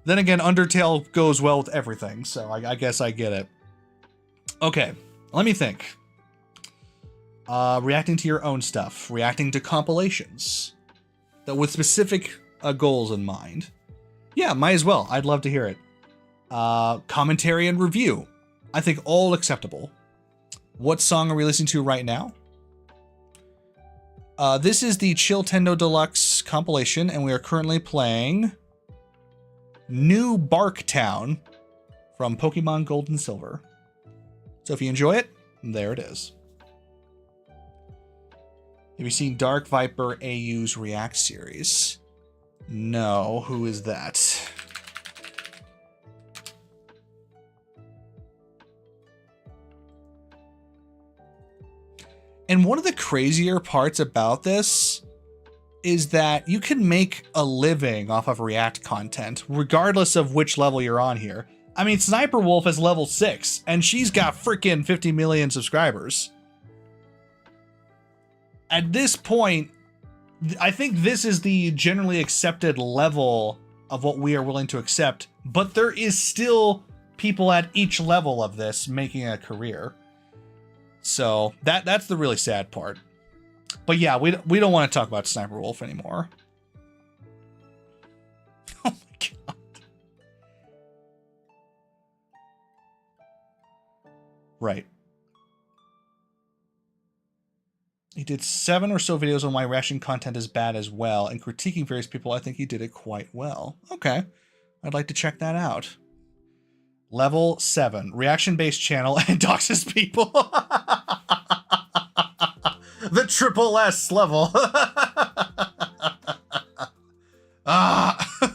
Then again, Undertale goes well with everything, so I guess I get it. Okay, let me think. Reacting to your own stuff. Reacting to compilations. With specific goals in mind. Yeah, might as well. I'd love to hear it. Commentary and review. I think all acceptable. What song are we listening to right now? This is the Chill Tendo Deluxe compilation, and we are currently playing New Bark Town from Pokemon Gold and Silver. So if you enjoy it, there it is. Have you seen Dark Viper AU's React series? No, who is that? And one of the crazier parts about this is that you can make a living off of React content, regardless of which level you're on here. I mean, Sniper Wolf is level 6, and she's got freaking 50 million subscribers. At this point, I think this is the generally accepted level of what we are willing to accept, but there is still people at each level of this making a career. So that's the really sad part. But yeah, we don't want to talk about Sniper Wolf anymore. Oh my god. Right. He did 7 or so videos on why reaction content is bad as well, and critiquing various people. I think he did it quite well. Okay. I'd like to check that out. Level 7. Reaction-based channel and doxes people. The triple S level.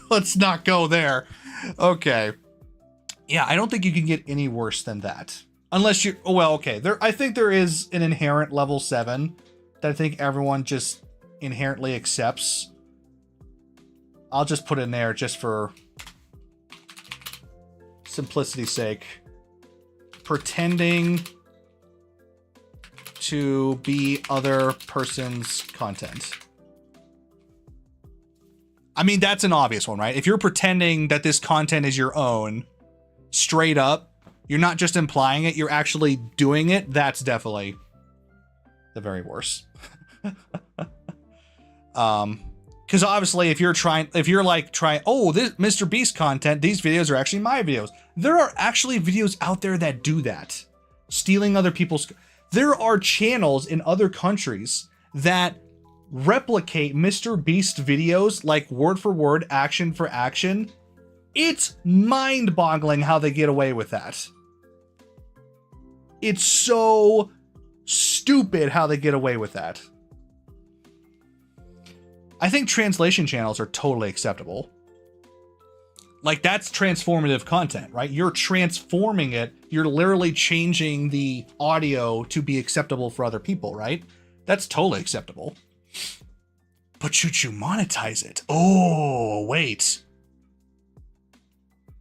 Let's not go there. Okay. Yeah, I don't think you can get any worse than that. Unless you, well, okay. I think there is an inherent level 7 that I think everyone just inherently accepts. I'll just put in there just for simplicity's sake. Pretending to be other person's content. I mean, that's an obvious one, right? If you're pretending that this content is your own, straight up, you're not just implying it, you're actually doing it, that's definitely the very worst. Because obviously if you're like trying, oh, this Mr. Beast content, these videos are actually my videos. There are actually videos out there that do that. Stealing other people's, there are channels in other countries that replicate Mr. Beast videos like word for word, action for action. It's mind-boggling how they get away with that. It's so stupid how they get away with that. I think translation channels are totally acceptable. Like, that's transformative content, right? You're transforming it. You're literally changing the audio to be acceptable for other people, right? That's totally acceptable. But should you monetize it? Oh, wait.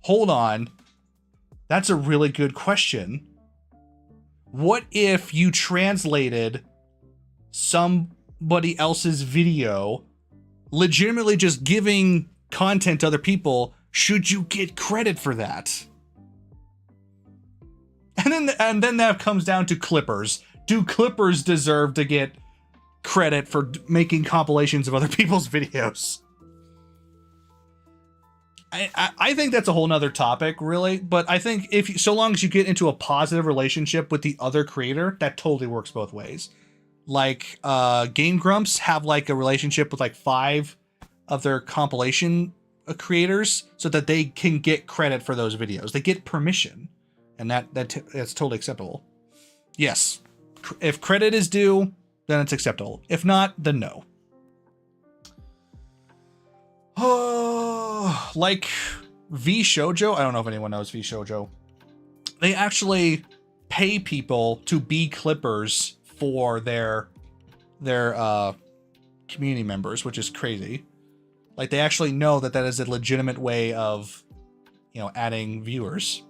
Hold on. That's a really good question. What if you translated somebody else's video, legitimately just giving content to other people? Should you get credit for that? And then that comes down to clippers. Do clippers deserve to get credit for making compilations of other people's videos? I think that's a whole nother topic, really. But I think so long as you get into a positive relationship with the other creator, that totally works both ways. Like Game Grumps have like a relationship with like 5 of their compilation creators so that they can get credit for those videos. They get permission, and that's totally acceptable. Yes, if credit is due, then it's acceptable. If not, then no. Oh, like V Shoujo. I don't know if anyone knows V Shoujo. They actually pay people to be clippers for their community members, which is crazy. Like, they actually know that is a legitimate way of, adding viewers.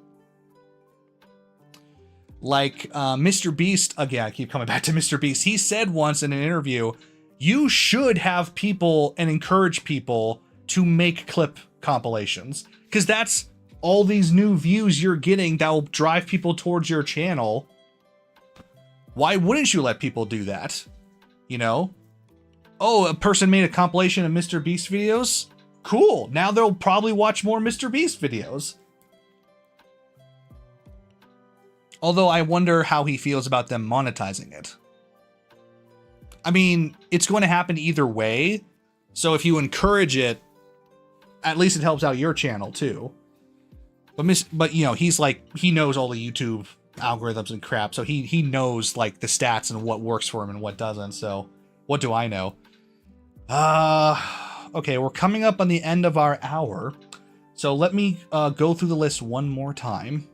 Like Mr. Beast, again, I keep coming back to Mr. Beast. He said once in an interview, you should have people and encourage people to make clip compilations, because that's all these new views you're getting that will drive people towards your channel. Why wouldn't you let people do that? Oh, a person made a compilation of Mr. Beast videos? Cool. Now they'll probably watch more Mr. Beast videos. Although I wonder how he feels about them monetizing it. I mean, it's going to happen either way. So if you encourage it, at least it helps out your channel too. But you know, he's like, he knows all the YouTube algorithms and crap. So he knows like the stats and what works for him and what doesn't. So what do I know? Okay, we're coming up on the end of our hour. So let me go through the list one more time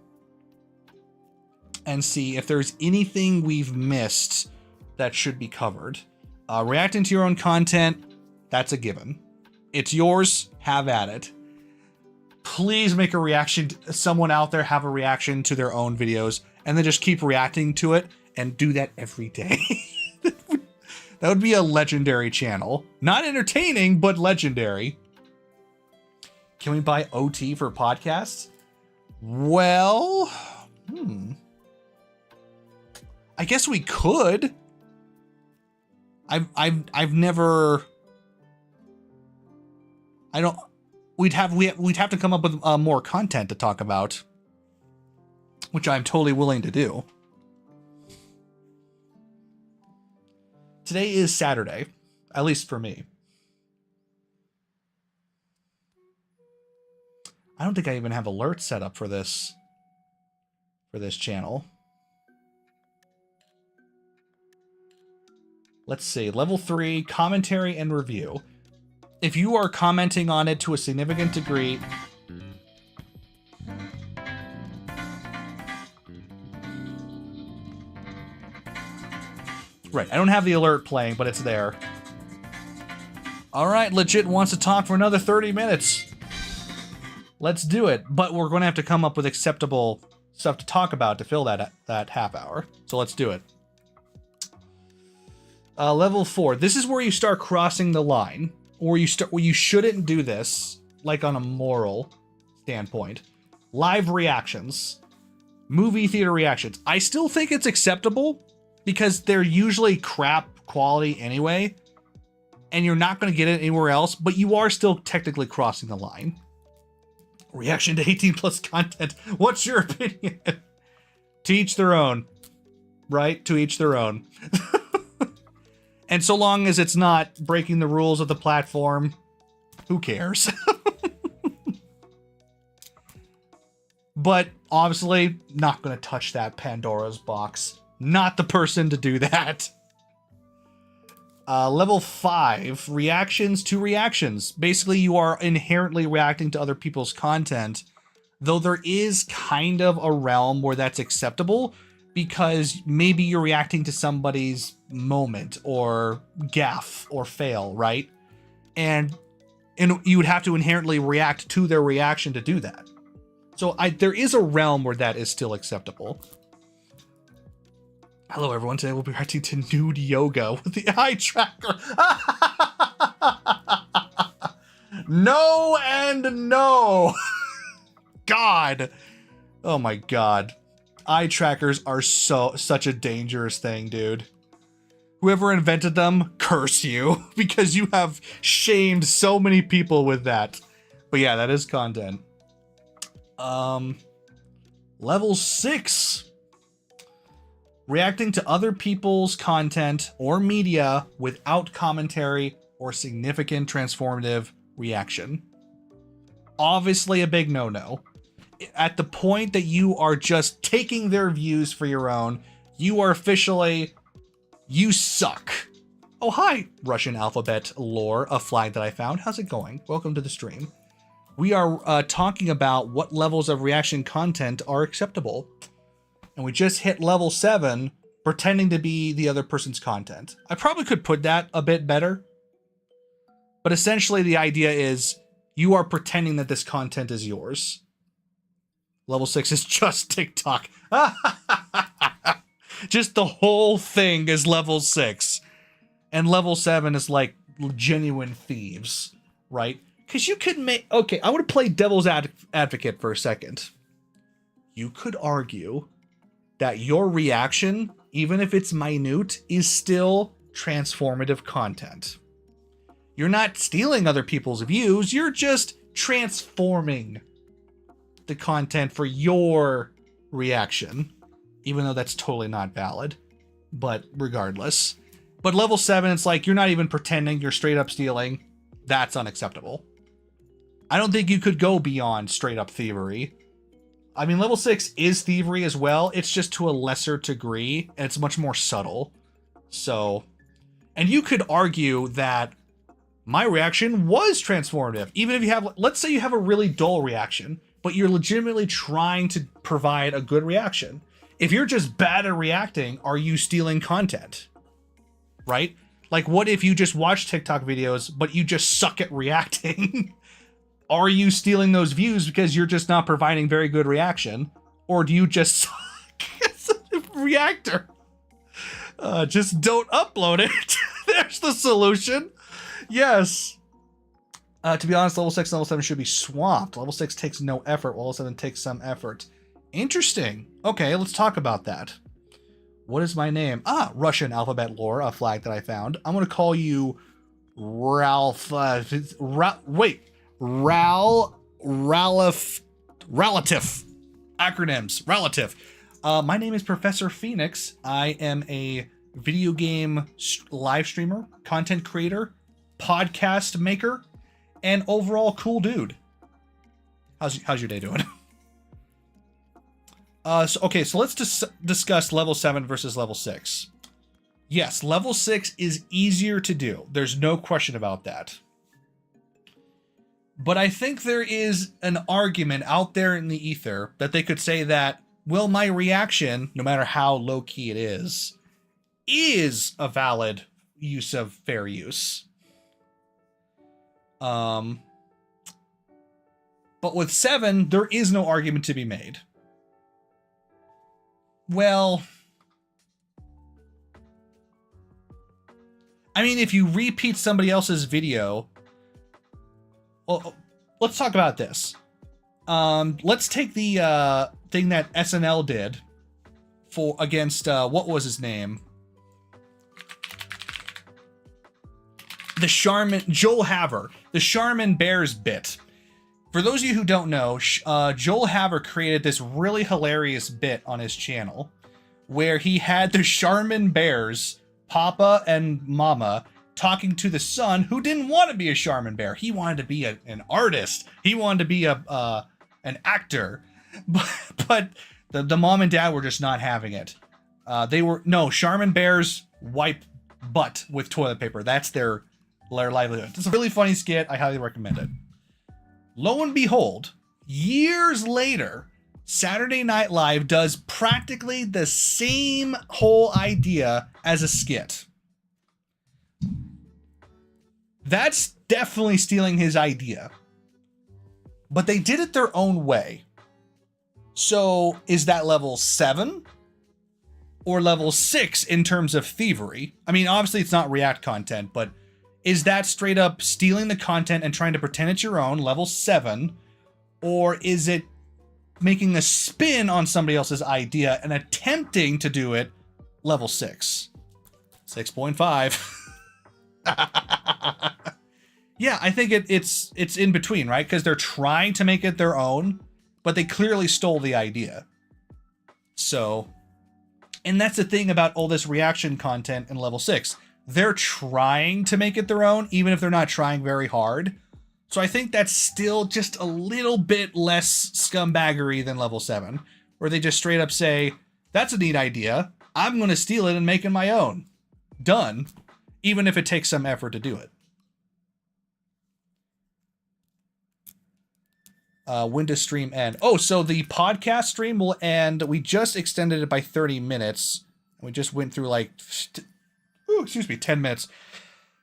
and see if there's anything we've missed that should be covered. Reacting to your own content, that's a given. It's yours, have at it. Please make a reaction. Someone out there have a reaction to their own videos and then just keep reacting to it and do that every day. That would be a legendary channel. Not entertaining, but legendary. Can we buy OT for podcasts? Well, I guess we could. I've never. I don't. We'd have to come up with more content to talk about, which I'm totally willing to do. Today is Saturday, at least for me. I don't think I even have alerts set up for this channel. Let's see, level 3, commentary and review. If you are commenting on it to a significant degree, right, I don't have the alert playing, but it's there. All right, Legit wants to talk for another 30 minutes. Let's do it, but we're going to have to come up with acceptable stuff to talk about to fill that half hour. So let's do it. Level 4. This is where you start crossing the line, or you shouldn't do this, like on a moral standpoint. Live reactions, movie theater reactions. I still think it's acceptable because they're usually crap quality anyway, and you're not going to get it anywhere else, but you are still technically crossing the line. Reaction to 18 plus content. What's your opinion? To each their own, right? To each their own. And so long as it's not breaking the rules of the platform, who cares? But obviously, not going to touch that Pandora's box. Not the person to do that. Level 5, reactions to reactions. Basically, you are inherently reacting to other people's content, though there is kind of a realm where that's acceptable, because maybe you're reacting to somebody's moment or gaffe or fail, right? And you would have to inherently react to their reaction to do that. So there is a realm where that is still acceptable. Hello, everyone. Today we'll be reacting to nude yoga with the eye tracker. No and no. God. Oh my God. Eye trackers are such a dangerous thing, dude. Whoever invented them, curse you, because you have shamed so many people with that. But yeah, that is content. Level 6. Reacting to other people's content or media without commentary or significant transformative reaction. Obviously a big no-no. At the point that you are just taking their views for your own, you are officially, you suck. Oh, hi, Russian alphabet lore, a flag that I found. How's it going? Welcome to the stream. We are talking about what levels of reaction content are acceptable. And we just hit level 7, pretending to be the other person's content. I probably could put that a bit better. But essentially the idea is you are pretending that this content is yours. Level 6 is just TikTok. Just the whole thing is level 6. And level 7 is like genuine thieves, right? Because you could make... Okay, I want to play devil's advocate for a second. You could argue that your reaction, even if it's minute, is still transformative content. You're not stealing other people's views, you're just transforming the content for your reaction, even though that's totally not valid. But regardless, But level 7, it's like you're not even pretending, you're straight up stealing. That's unacceptable. I don't think you could go beyond straight up thievery. I mean, level 6 is thievery as well. It's just to a lesser degree, and it's much more subtle. So, and you could argue that my reaction was transformative. Even if you have, let's say you have a really dull reaction, but you're legitimately trying to provide a good reaction. If you're just bad at reacting, are you stealing content? Right? Like, what if you just watch TikTok videos, but you just suck at reacting? Are you stealing those views because you're just not providing very good reaction? Or do you just suck as a reactor? Just don't upload it. There's the solution. Yes. To be honest, level 6 and level 7 should be swapped. Level 6 takes no effort, while level 7 takes some effort. Interesting. Okay, let's talk about that. What is my name? Russian alphabet lore, a flag that I found. I'm going to call you Ralph. Relative. Acronyms. Relative. My name is Professor Phoenix. I am a video game live streamer, content creator, podcast maker, and overall cool dude. How's your day doing? So let's discuss level 7 versus level 6. Yes, level 6 is easier to do. There's no question about that. But I think there is an argument out there in the ether that they could say that, well, my reaction, no matter how low-key it is a valid use of fair use. But with 7, there is no argument to be made. Well, I mean, if you repeat somebody else's video, well, let's talk about this. Let's take the thing that SNL did against what was his name? The Joel Haver, the Charmin Bears bit. For those of you who don't know, Joel Haver created this really hilarious bit on his channel where he had the Charmin Bears, Papa and Mama, talking to the son who didn't want to be a Charmin Bear. He wanted to be an artist. He wanted to be an actor. But the mom and dad were just not having it. Charmin Bears wipe butt with toilet paper. That's their livelihood. It's a really funny skit. I highly recommend it. Lo and behold, years later, Saturday Night Live does practically the same whole idea as a skit. That's definitely stealing his idea. But they did it their own way. So is that level 7 or level 6 in terms of thievery? I mean, obviously it's not React content, but is that straight up stealing the content and trying to pretend it's your own, level 7? Or is it making a spin on somebody else's idea and attempting to do it, level 6? 6.5. Yeah, I think it's in between, right? Because they're trying to make it their own, but they clearly stole the idea. So, and that's the thing about all this reaction content in level 6. They're trying to make it their own, even if they're not trying very hard. So I think that's still just a little bit less scumbaggery than level 7, where they just straight up say, that's a neat idea. I'm going to steal it and make it my own. Done. Even if it takes some effort to do it. When does stream end? Oh, so the podcast stream will end. We just extended it by 30 minutes. We just went through 10 minutes.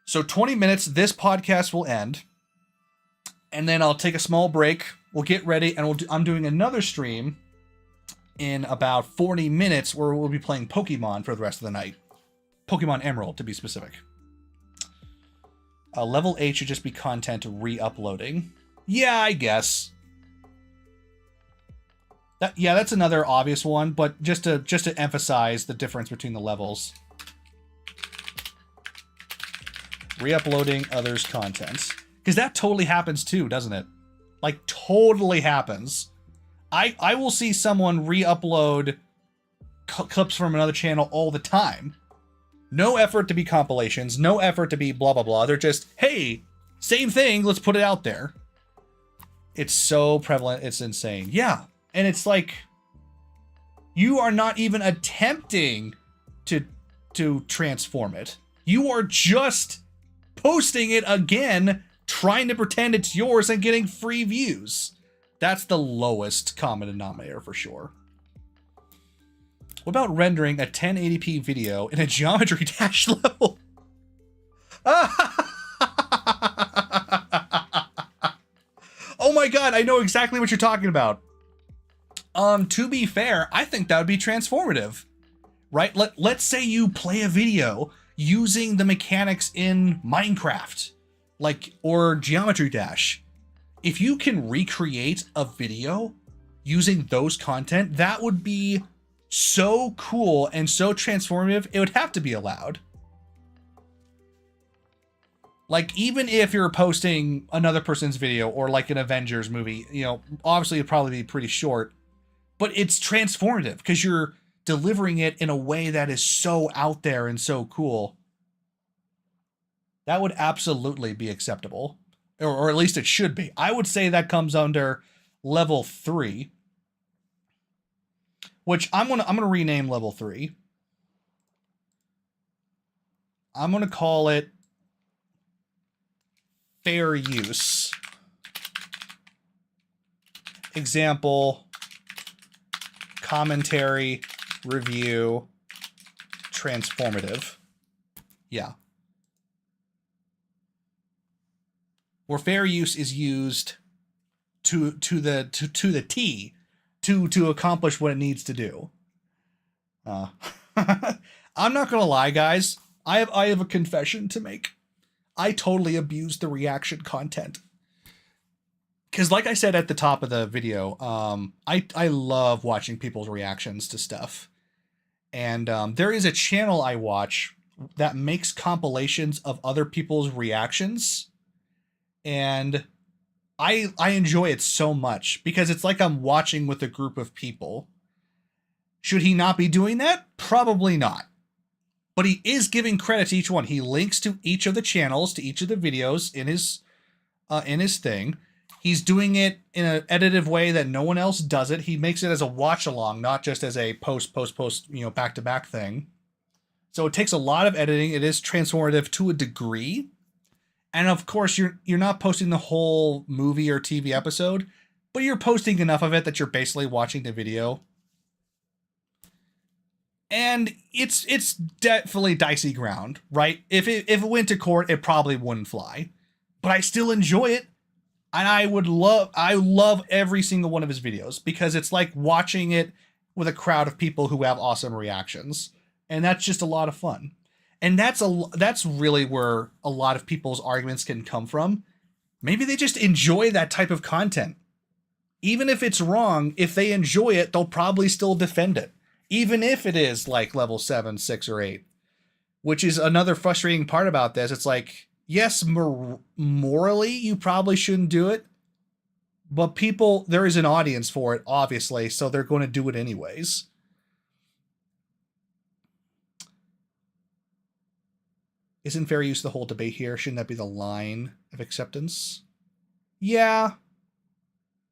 So 20 minutes, this podcast will end. And then I'll take a small break. We'll get ready, and I'm doing another stream in about 40 minutes where we'll be playing Pokemon for the rest of the night. Pokemon Emerald, to be specific. Level 8 should just be content re-uploading. Yeah, I guess. That's another obvious one, but just to emphasize the difference between the levels. Re-uploading others' contents. Because that totally happens too, doesn't it? Like, totally happens. I will see someone re-upload clips from another channel all the time. No effort to be compilations, no effort to be blah, blah, blah. They're just, hey, same thing, let's put it out there. It's so prevalent, it's insane. Yeah, and it's like, you are not even attempting to transform it. You are just posting it again, trying to pretend it's yours and getting free views. That's the lowest common denominator for sure. What about rendering a 1080p video in a geometry dash level? Oh my god, I know exactly what you're talking about. To be fair, I think that would be transformative, right? Let's say you play a video using the mechanics in Minecraft, like, or Geometry Dash. If you can recreate a video using those content, that would be so cool and so transformative, it would have to be allowed. Like, even if you're posting another person's video or like an Avengers movie, you know, obviously it'd probably be pretty short, but it's transformative because you're delivering it in a way that is so out there and so cool. That would absolutely be acceptable, or at least it should be. I would say that comes under level 3, which I'm gonna rename level 3. I'm gonna call it fair use. Example, commentary, review, transformative. Yeah. Where fair use is used to the T to accomplish what it needs to do. I'm not gonna lie, guys. I have a confession to make. I totally abused the reaction content. Because like I said at the top of the video, I love watching people's reactions to stuff. And there is a channel I watch that makes compilations of other people's reactions. And I enjoy it so much because it's like I'm watching with a group of people. Should he not be doing that? Probably not. But he is giving credit to each one. He links to each of the channels, to each of the videos in his thing. He's doing it in an edited way that no one else does it. He makes it as a watch along, not just as a post, you know, back to back thing. So it takes a lot of editing. It is transformative to a degree. And of course, you're not posting the whole movie or TV episode, but you're posting enough of it that you're basically watching the video. And it's definitely dicey ground, right? If it went to court, it probably wouldn't fly. But I still enjoy it. And I love every single one of his videos because it's like watching it with a crowd of people who have awesome reactions. And that's just a lot of fun. And that's really where a lot of people's arguments can come from. Maybe they just enjoy that type of content. Even if it's wrong, if they enjoy it, they'll probably still defend it. Even if it is like level 7, 6, or 8. Which is another frustrating part about this. It's like, yes, morally, you probably shouldn't do it. But there is an audience for it, obviously, so they're going to do it anyways. Isn't fair use the whole debate here? Shouldn't that be the line of acceptance? Yeah.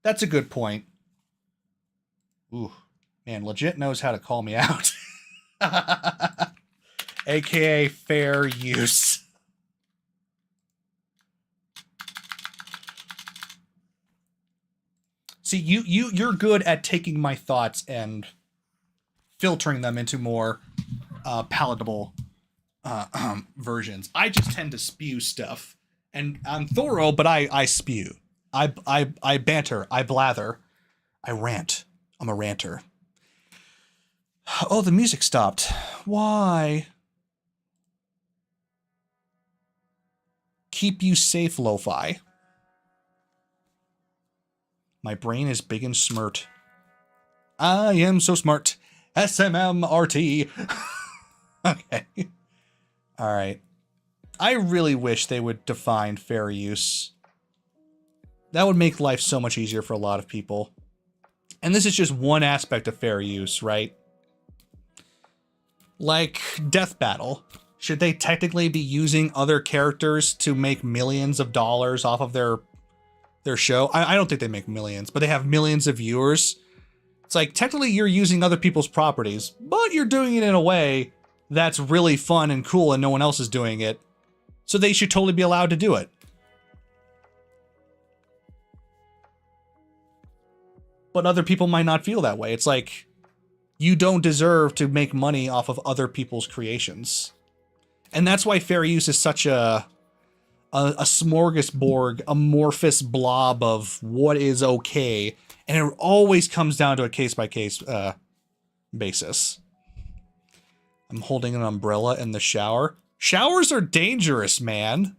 That's a good point. Ooh. Man, legit knows how to call me out. AKA fair use. See, you're good at taking my thoughts and filtering them into more palatable versions. I just tend to spew stuff. And I'm thorough, but I spew. I banter. I blather. I rant. I'm a ranter. Oh, the music stopped. Why? Keep you safe, lo-fi. My brain is big and smart. I am so smart. SMMRT. Okay. All right. I really wish they would define fair use. That would make life so much easier for a lot of people. And this is just one aspect of fair use, right? Like Death Battle. should they technically be using other characters to make millions of dollars off of their show? I don't think they make millions, but they have millions of viewers. It's like, technically you're using other people's properties, but you're doing it in a way that's really fun and cool and no one else is doing it. So they should totally be allowed to do it. But other people might not feel that way. It's like, you don't deserve to make money off of other people's creations. And that's why fair use is such a smorgasbord, amorphous blob of what is okay. And it always comes down to a case-by-case basis. I'm holding an umbrella in the shower. Showers are dangerous, man.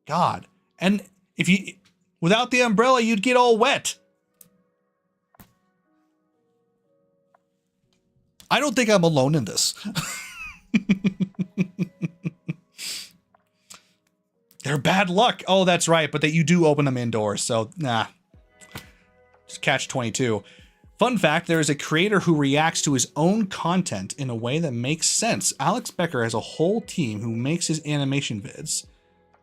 God. And if you, without the umbrella, you'd get all wet. I don't think I'm alone in this. They're bad luck. Oh, that's right. But that you do open them indoors. So, nah. Just catch 22. Fun fact, there is a creator who reacts to his own content in a way that makes sense. Alex Becker has a whole team who makes his animation vids.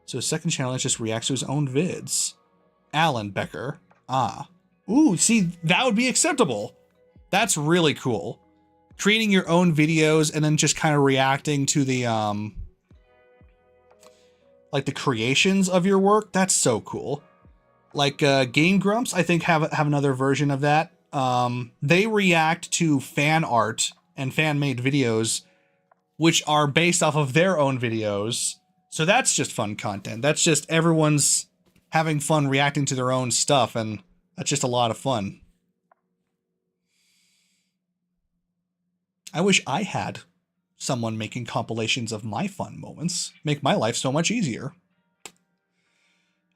So his second channel just reacts to his own vids. Alan Becker. Ah. Ooh, see, that would be acceptable. That's really cool. Creating your own videos and then just kind of reacting to the, like the creations of your work. That's so cool. Like, Game Grumps, I think have another version of that. They react to fan art and fan-made videos, which are based off of their own videos. So that's just fun content. That's just everyone's having fun reacting to their own stuff, and that's just a lot of fun. I wish I had someone making compilations of my fun moments. Make my life so much easier.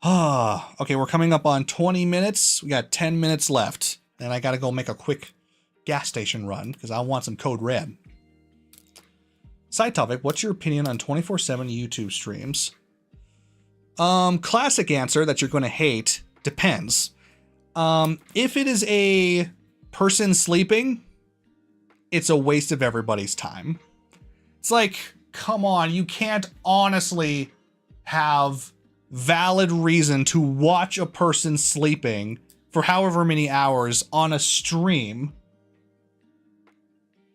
Okay, we're coming up on 20 minutes. We got 10 minutes left. And I gotta go make a quick gas station run because I want some Code Red. Side topic, what's your opinion on 24/7 YouTube streams? Classic answer that you're gonna hate. Depends. If it is a person sleeping, it's a waste of everybody's time. It's like, come on, you can't honestly have valid reason to watch a person sleeping for however many hours on a stream.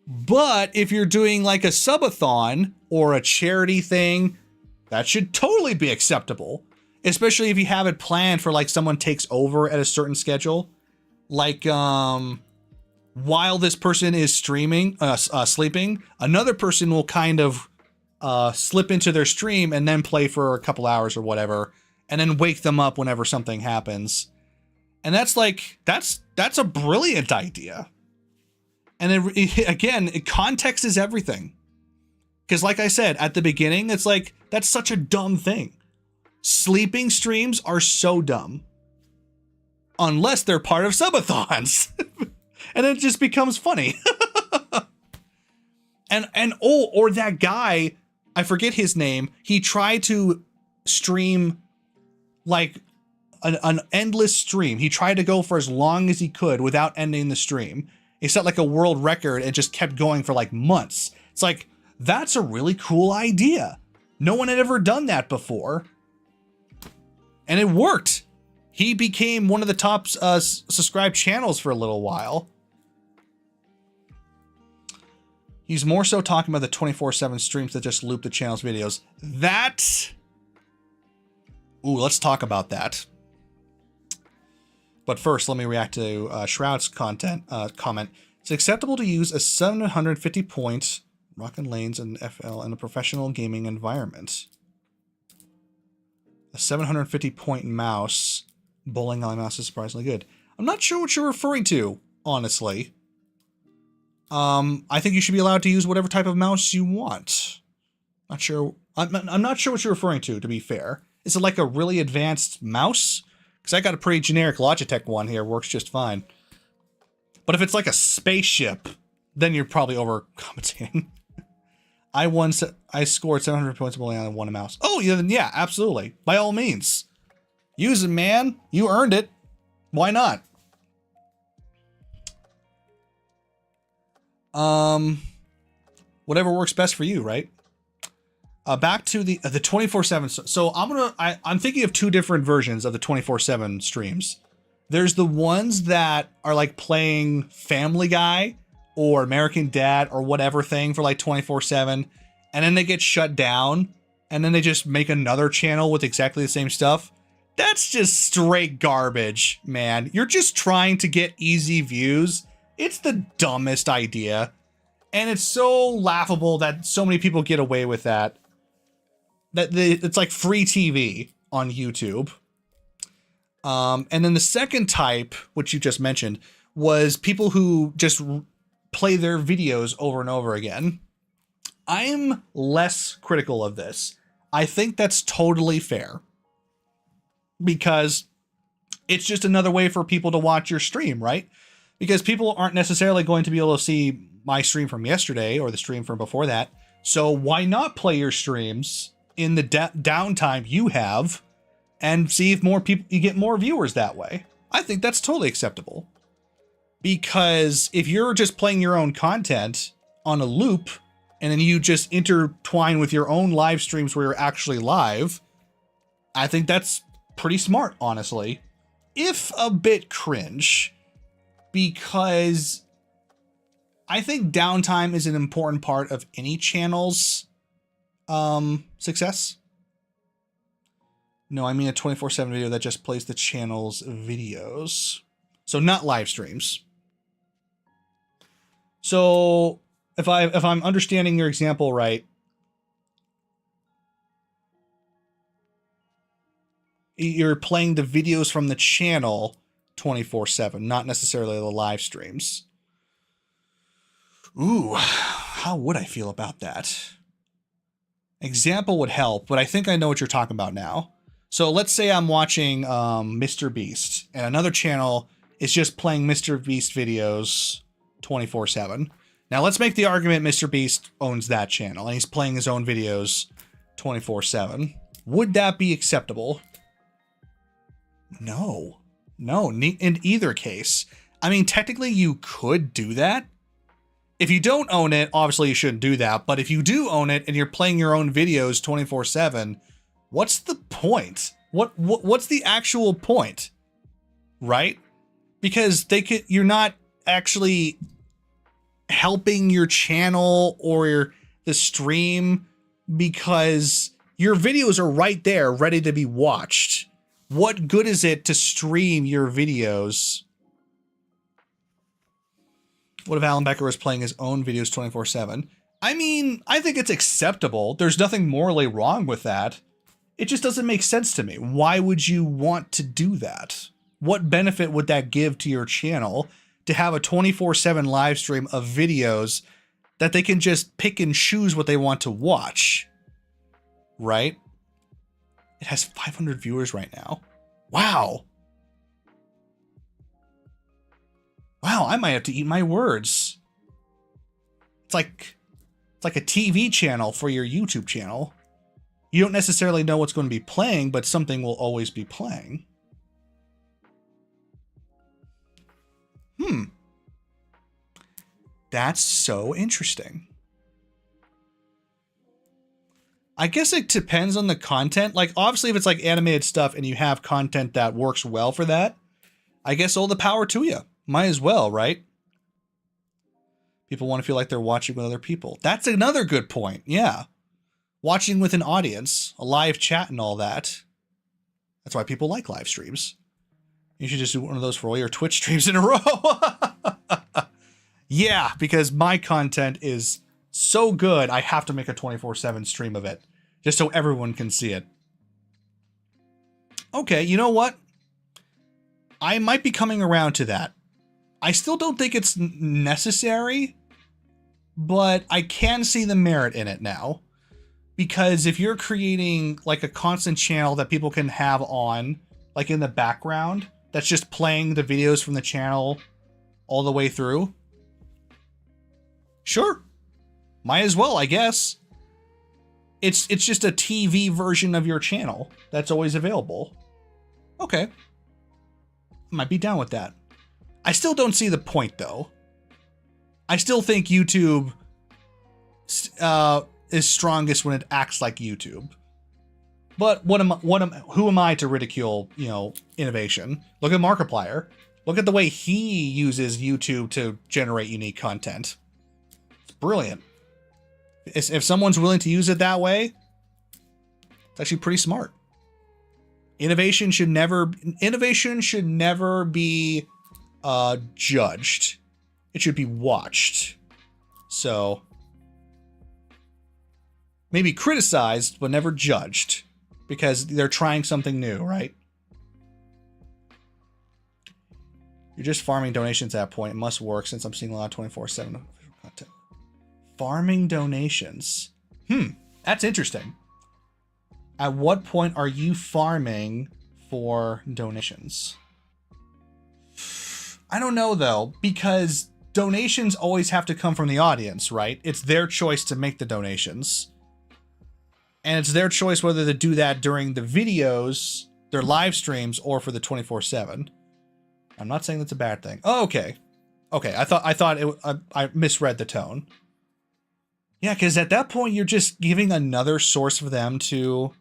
But if you're doing like a subathon or a charity thing, that should totally be acceptable. Especially if you have it planned for like someone takes over at a certain schedule. Like, while this person is streaming, sleeping, another person will kind of slip into their stream and then play for a couple hours or whatever, and then wake them up whenever something happens. And that's like, that's a brilliant idea. And again, context is everything. Because like I said, at the beginning, it's like, that's such a dumb thing. Sleeping streams are so dumb. Unless they're part of subathons. And it just becomes funny. or that guy, I forget his name, he tried to stream like an endless stream. He tried to go for as long as he could without ending the stream. He set like a world record and just kept going for like months. It's like, that's a really cool idea. No one had ever done that before. And it worked. He became one of the top subscribed channels for a little while. He's more so talking about the 24/7 streams that just loop the channel's videos. Ooh, let's talk about that. But first, let me react to Shroud's comment. It's acceptable to use a 750 point Rockin' Lanes and FL in a professional gaming environment. A 750 point mouse. Bowling alley mouse is surprisingly good. I'm not sure what you're referring to, honestly. I think you should be allowed to use whatever type of mouse you want. Not sure. I'm not sure what you're referring to be fair. Is it like a really advanced mouse? Because I got a pretty generic Logitech one here. Works just fine. But if it's like a spaceship, then you're probably overcompensating. I scored 700 points bowling and won a mouse. Oh, yeah, absolutely. By all means. Use it, man. You earned it. Why not? Whatever works best for you, right? Back to the 24/7. So I'm thinking of two different versions of the 24/7 streams. There's the ones that are like playing Family Guy or American Dad or whatever thing for like 24/7, and then they get shut down, and then they just make another channel with exactly the same stuff. That's just straight garbage, man. You're just trying to get easy views. It's the dumbest idea. And it's so laughable that so many people get away with that. It's like free TV on YouTube. And then the second type, which you just mentioned, was people who just play their videos over and over again. I'm less critical of this. I think that's totally fair. Because it's just another way for people to watch your stream, right? Because people aren't necessarily going to be able to see my stream from yesterday or the stream from before that. So why not play your streams in the downtime you have and see if more people, you get more viewers that way? I think that's totally acceptable. Because if you're just playing your own content on a loop and then you just intertwine with your own live streams where you're actually live, I think that's pretty smart, honestly. If a bit cringe, because I think downtime is an important part of any channel's success. No, I mean a 24/7 video that just plays the channel's videos. So not live streams. So if I'm understanding your example right, you're playing the videos from the channel 24/7, not necessarily the live streams. Ooh, how would I feel about that? Example would help, but I think I know what you're talking about now. So let's say I'm watching Mr. Beast, and another channel is just playing Mr. Beast videos 24/7. Now let's make the argument Mr. Beast owns that channel, and he's playing his own videos 24/7. Would that be acceptable? No. No, in either case. I mean, technically you could do that. If you don't own it, obviously you shouldn't do that. But if you do own it and you're playing your own videos 24/7, what's the point? What's the actual point? Right? Because you're not actually helping your channel or the stream, because your videos are right there ready to be watched. What good is it to stream your videos? What if Alan Becker was playing his own videos 24/7? I mean, I think it's acceptable. There's nothing morally wrong with that. It just doesn't make sense to me. Why would you want to do that? What benefit would that give to your channel to have a 24/7 live stream of videos that they can just pick and choose what they want to watch? Right? It has 500 viewers right now. Wow. Wow, I might have to eat my words. It's like a TV channel for your YouTube channel. You don't necessarily know what's going to be playing, but something will always be playing. That's so interesting. I guess it depends on the content. Like, obviously, if it's like animated stuff and you have content that works well for that, I guess all the power to you. Might as well, right? People want to feel like they're watching with other people. That's another good point. Yeah. Watching with an audience, a live chat and all that. That's why people like live streams. You should just do one of those for all your Twitch streams in a row. Yeah, because my content is so good, I have to make a 24/7 stream of it, just so everyone can see it. Okay, you know what? I might be coming around to that. I still don't think it's necessary, but I can see the merit in it now. Because if you're creating like a constant channel that people can have on, like in the background, that's just playing the videos from the channel all the way through, sure. Might as well, I guess. It's just a TV version of your channel that's always available. Okay. Might be down with that. I still don't see the point, though. I still think YouTube is strongest when it acts like YouTube. But who am I to ridicule, innovation? Look at Markiplier. Look at the way he uses YouTube to generate unique content. It's brilliant. If someone's willing to use it that way, it's actually pretty smart. Innovation should never be judged. It should be watched. So maybe criticized, but never judged, because they're trying something new, right? You're just farming donations at that point. It must work since I'm seeing a lot of 24/7 content. Farming donations. That's interesting. At what point are you farming for donations? I don't know, though, because donations always have to come from the audience, right? It's their choice to make the donations. And it's their choice whether to do that during the videos, their live streams, or for the 24/7. I'm not saying that's a bad thing. Oh, okay. Okay, I misread the tone. Yeah, because at that point, you're just giving another source for them to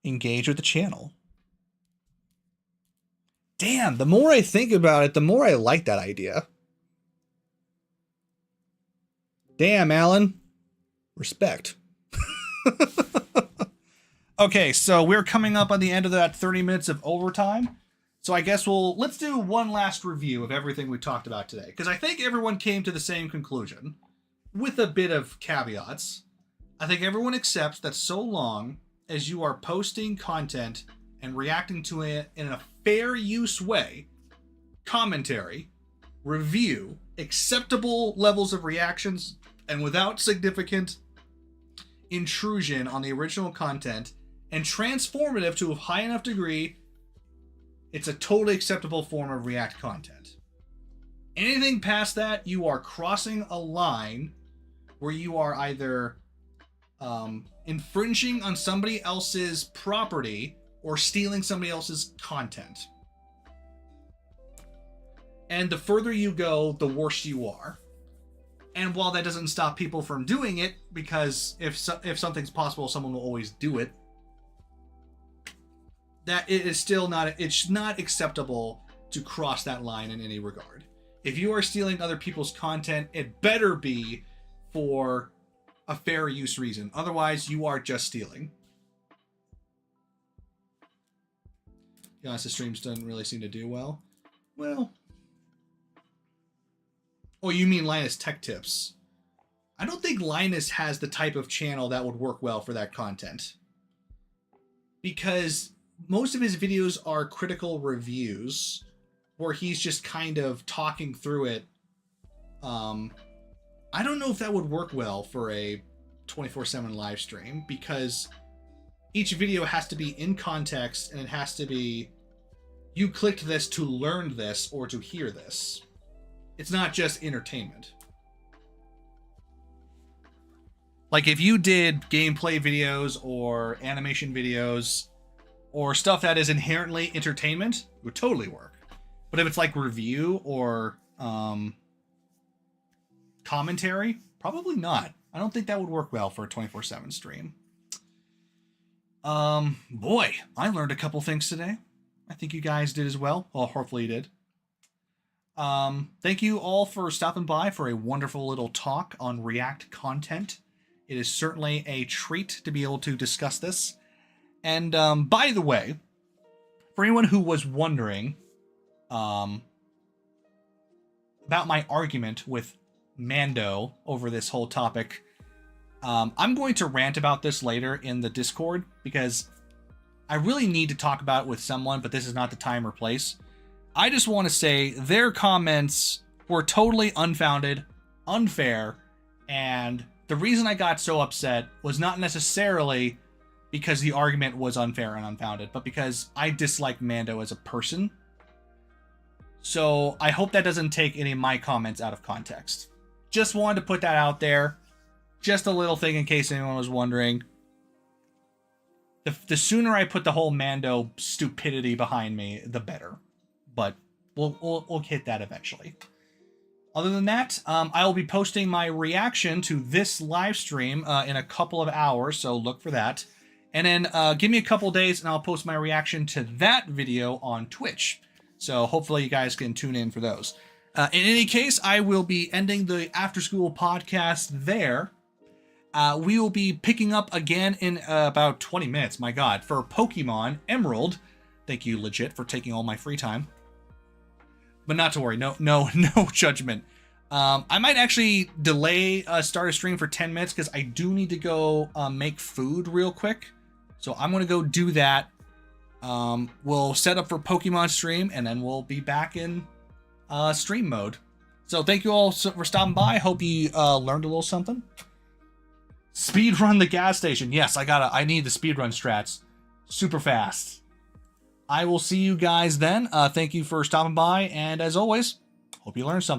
engage with the channel. Damn, the more I think about it, the more I like that idea. Damn, Alan. Respect. Okay, so we're coming up on the end of that 30 minutes of overtime. So I guess let's do one last review of everything we talked about today, because I think everyone came to the same conclusion, with a bit of caveats. I think everyone accepts that so long as you are posting content and reacting to it in a fair use way, commentary, review, acceptable levels of reactions, and without significant intrusion on the original content, and transformative to a high enough degree, it's a totally acceptable form of React content. Anything past that, you are crossing a line where you are either infringing on somebody else's property or stealing somebody else's content. And the further you go, the worse you are. And while that doesn't stop people from doing it, because if something's possible, someone will always do it, that it is still it's not acceptable to cross that line in any regard. If you are stealing other people's content, it better be for a fair use reason. Otherwise, you are just stealing. To be honest, the streams doesn't really seem to do well. Well, oh, you mean Linus Tech Tips? I don't think Linus has the type of channel that would work well for that content, because most of his videos are critical reviews where he's just kind of talking through it. I don't know if that would work well for a 24/7 live stream, because each video has to be in context, and it has to be, you clicked this to learn this or to hear this. It's not just entertainment. Like if you did gameplay videos or animation videos or stuff that is inherently entertainment, it would totally work. But if it's like review or commentary, probably not. I don't think that would work well for a 24/7 stream. Boy, I learned a couple things today. I think you guys did as well. Well, hopefully you did. Thank you all for stopping by for a wonderful little talk on React content. It is certainly a treat to be able to discuss this. And by the way, for anyone who was wondering about my argument with Mando over this whole topic, I'm going to rant about this later in the Discord, because I really need to talk about it with someone, but this is not the time or place. I just want to say their comments were totally unfounded, unfair, and the reason I got so upset was not necessarily because the argument was unfair and unfounded, but because I dislike Mando as a person. So I hope that doesn't take any of my comments out of context. Just wanted to put that out there. Just a little thing in case anyone was wondering. The sooner I put the whole Mando stupidity behind me, the better. But we'll hit that eventually. Other than that, I will be posting my reaction to this live stream in a couple of hours, so look for that. And then give me a couple days and I'll post my reaction to that video on Twitch. So hopefully you guys can tune in for those. In any case, I will be ending the After School podcast there. We will be picking up again in about 20 minutes, my god, for Pokemon Emerald. Thank you, legit, for taking all my free time. But not to worry, no judgment. I might actually delay start a stream for 10 minutes because I do need to go make food real quick. So I'm going to go do that. We'll set up for Pokemon stream and then we'll be back in stream mode. So thank you all for stopping by. Hope you learned a little something. Speed run the gas station. Yes, I need the speed run strats. Super fast. I will see you guys then. Thank you for stopping by. And as always, hope you learned something.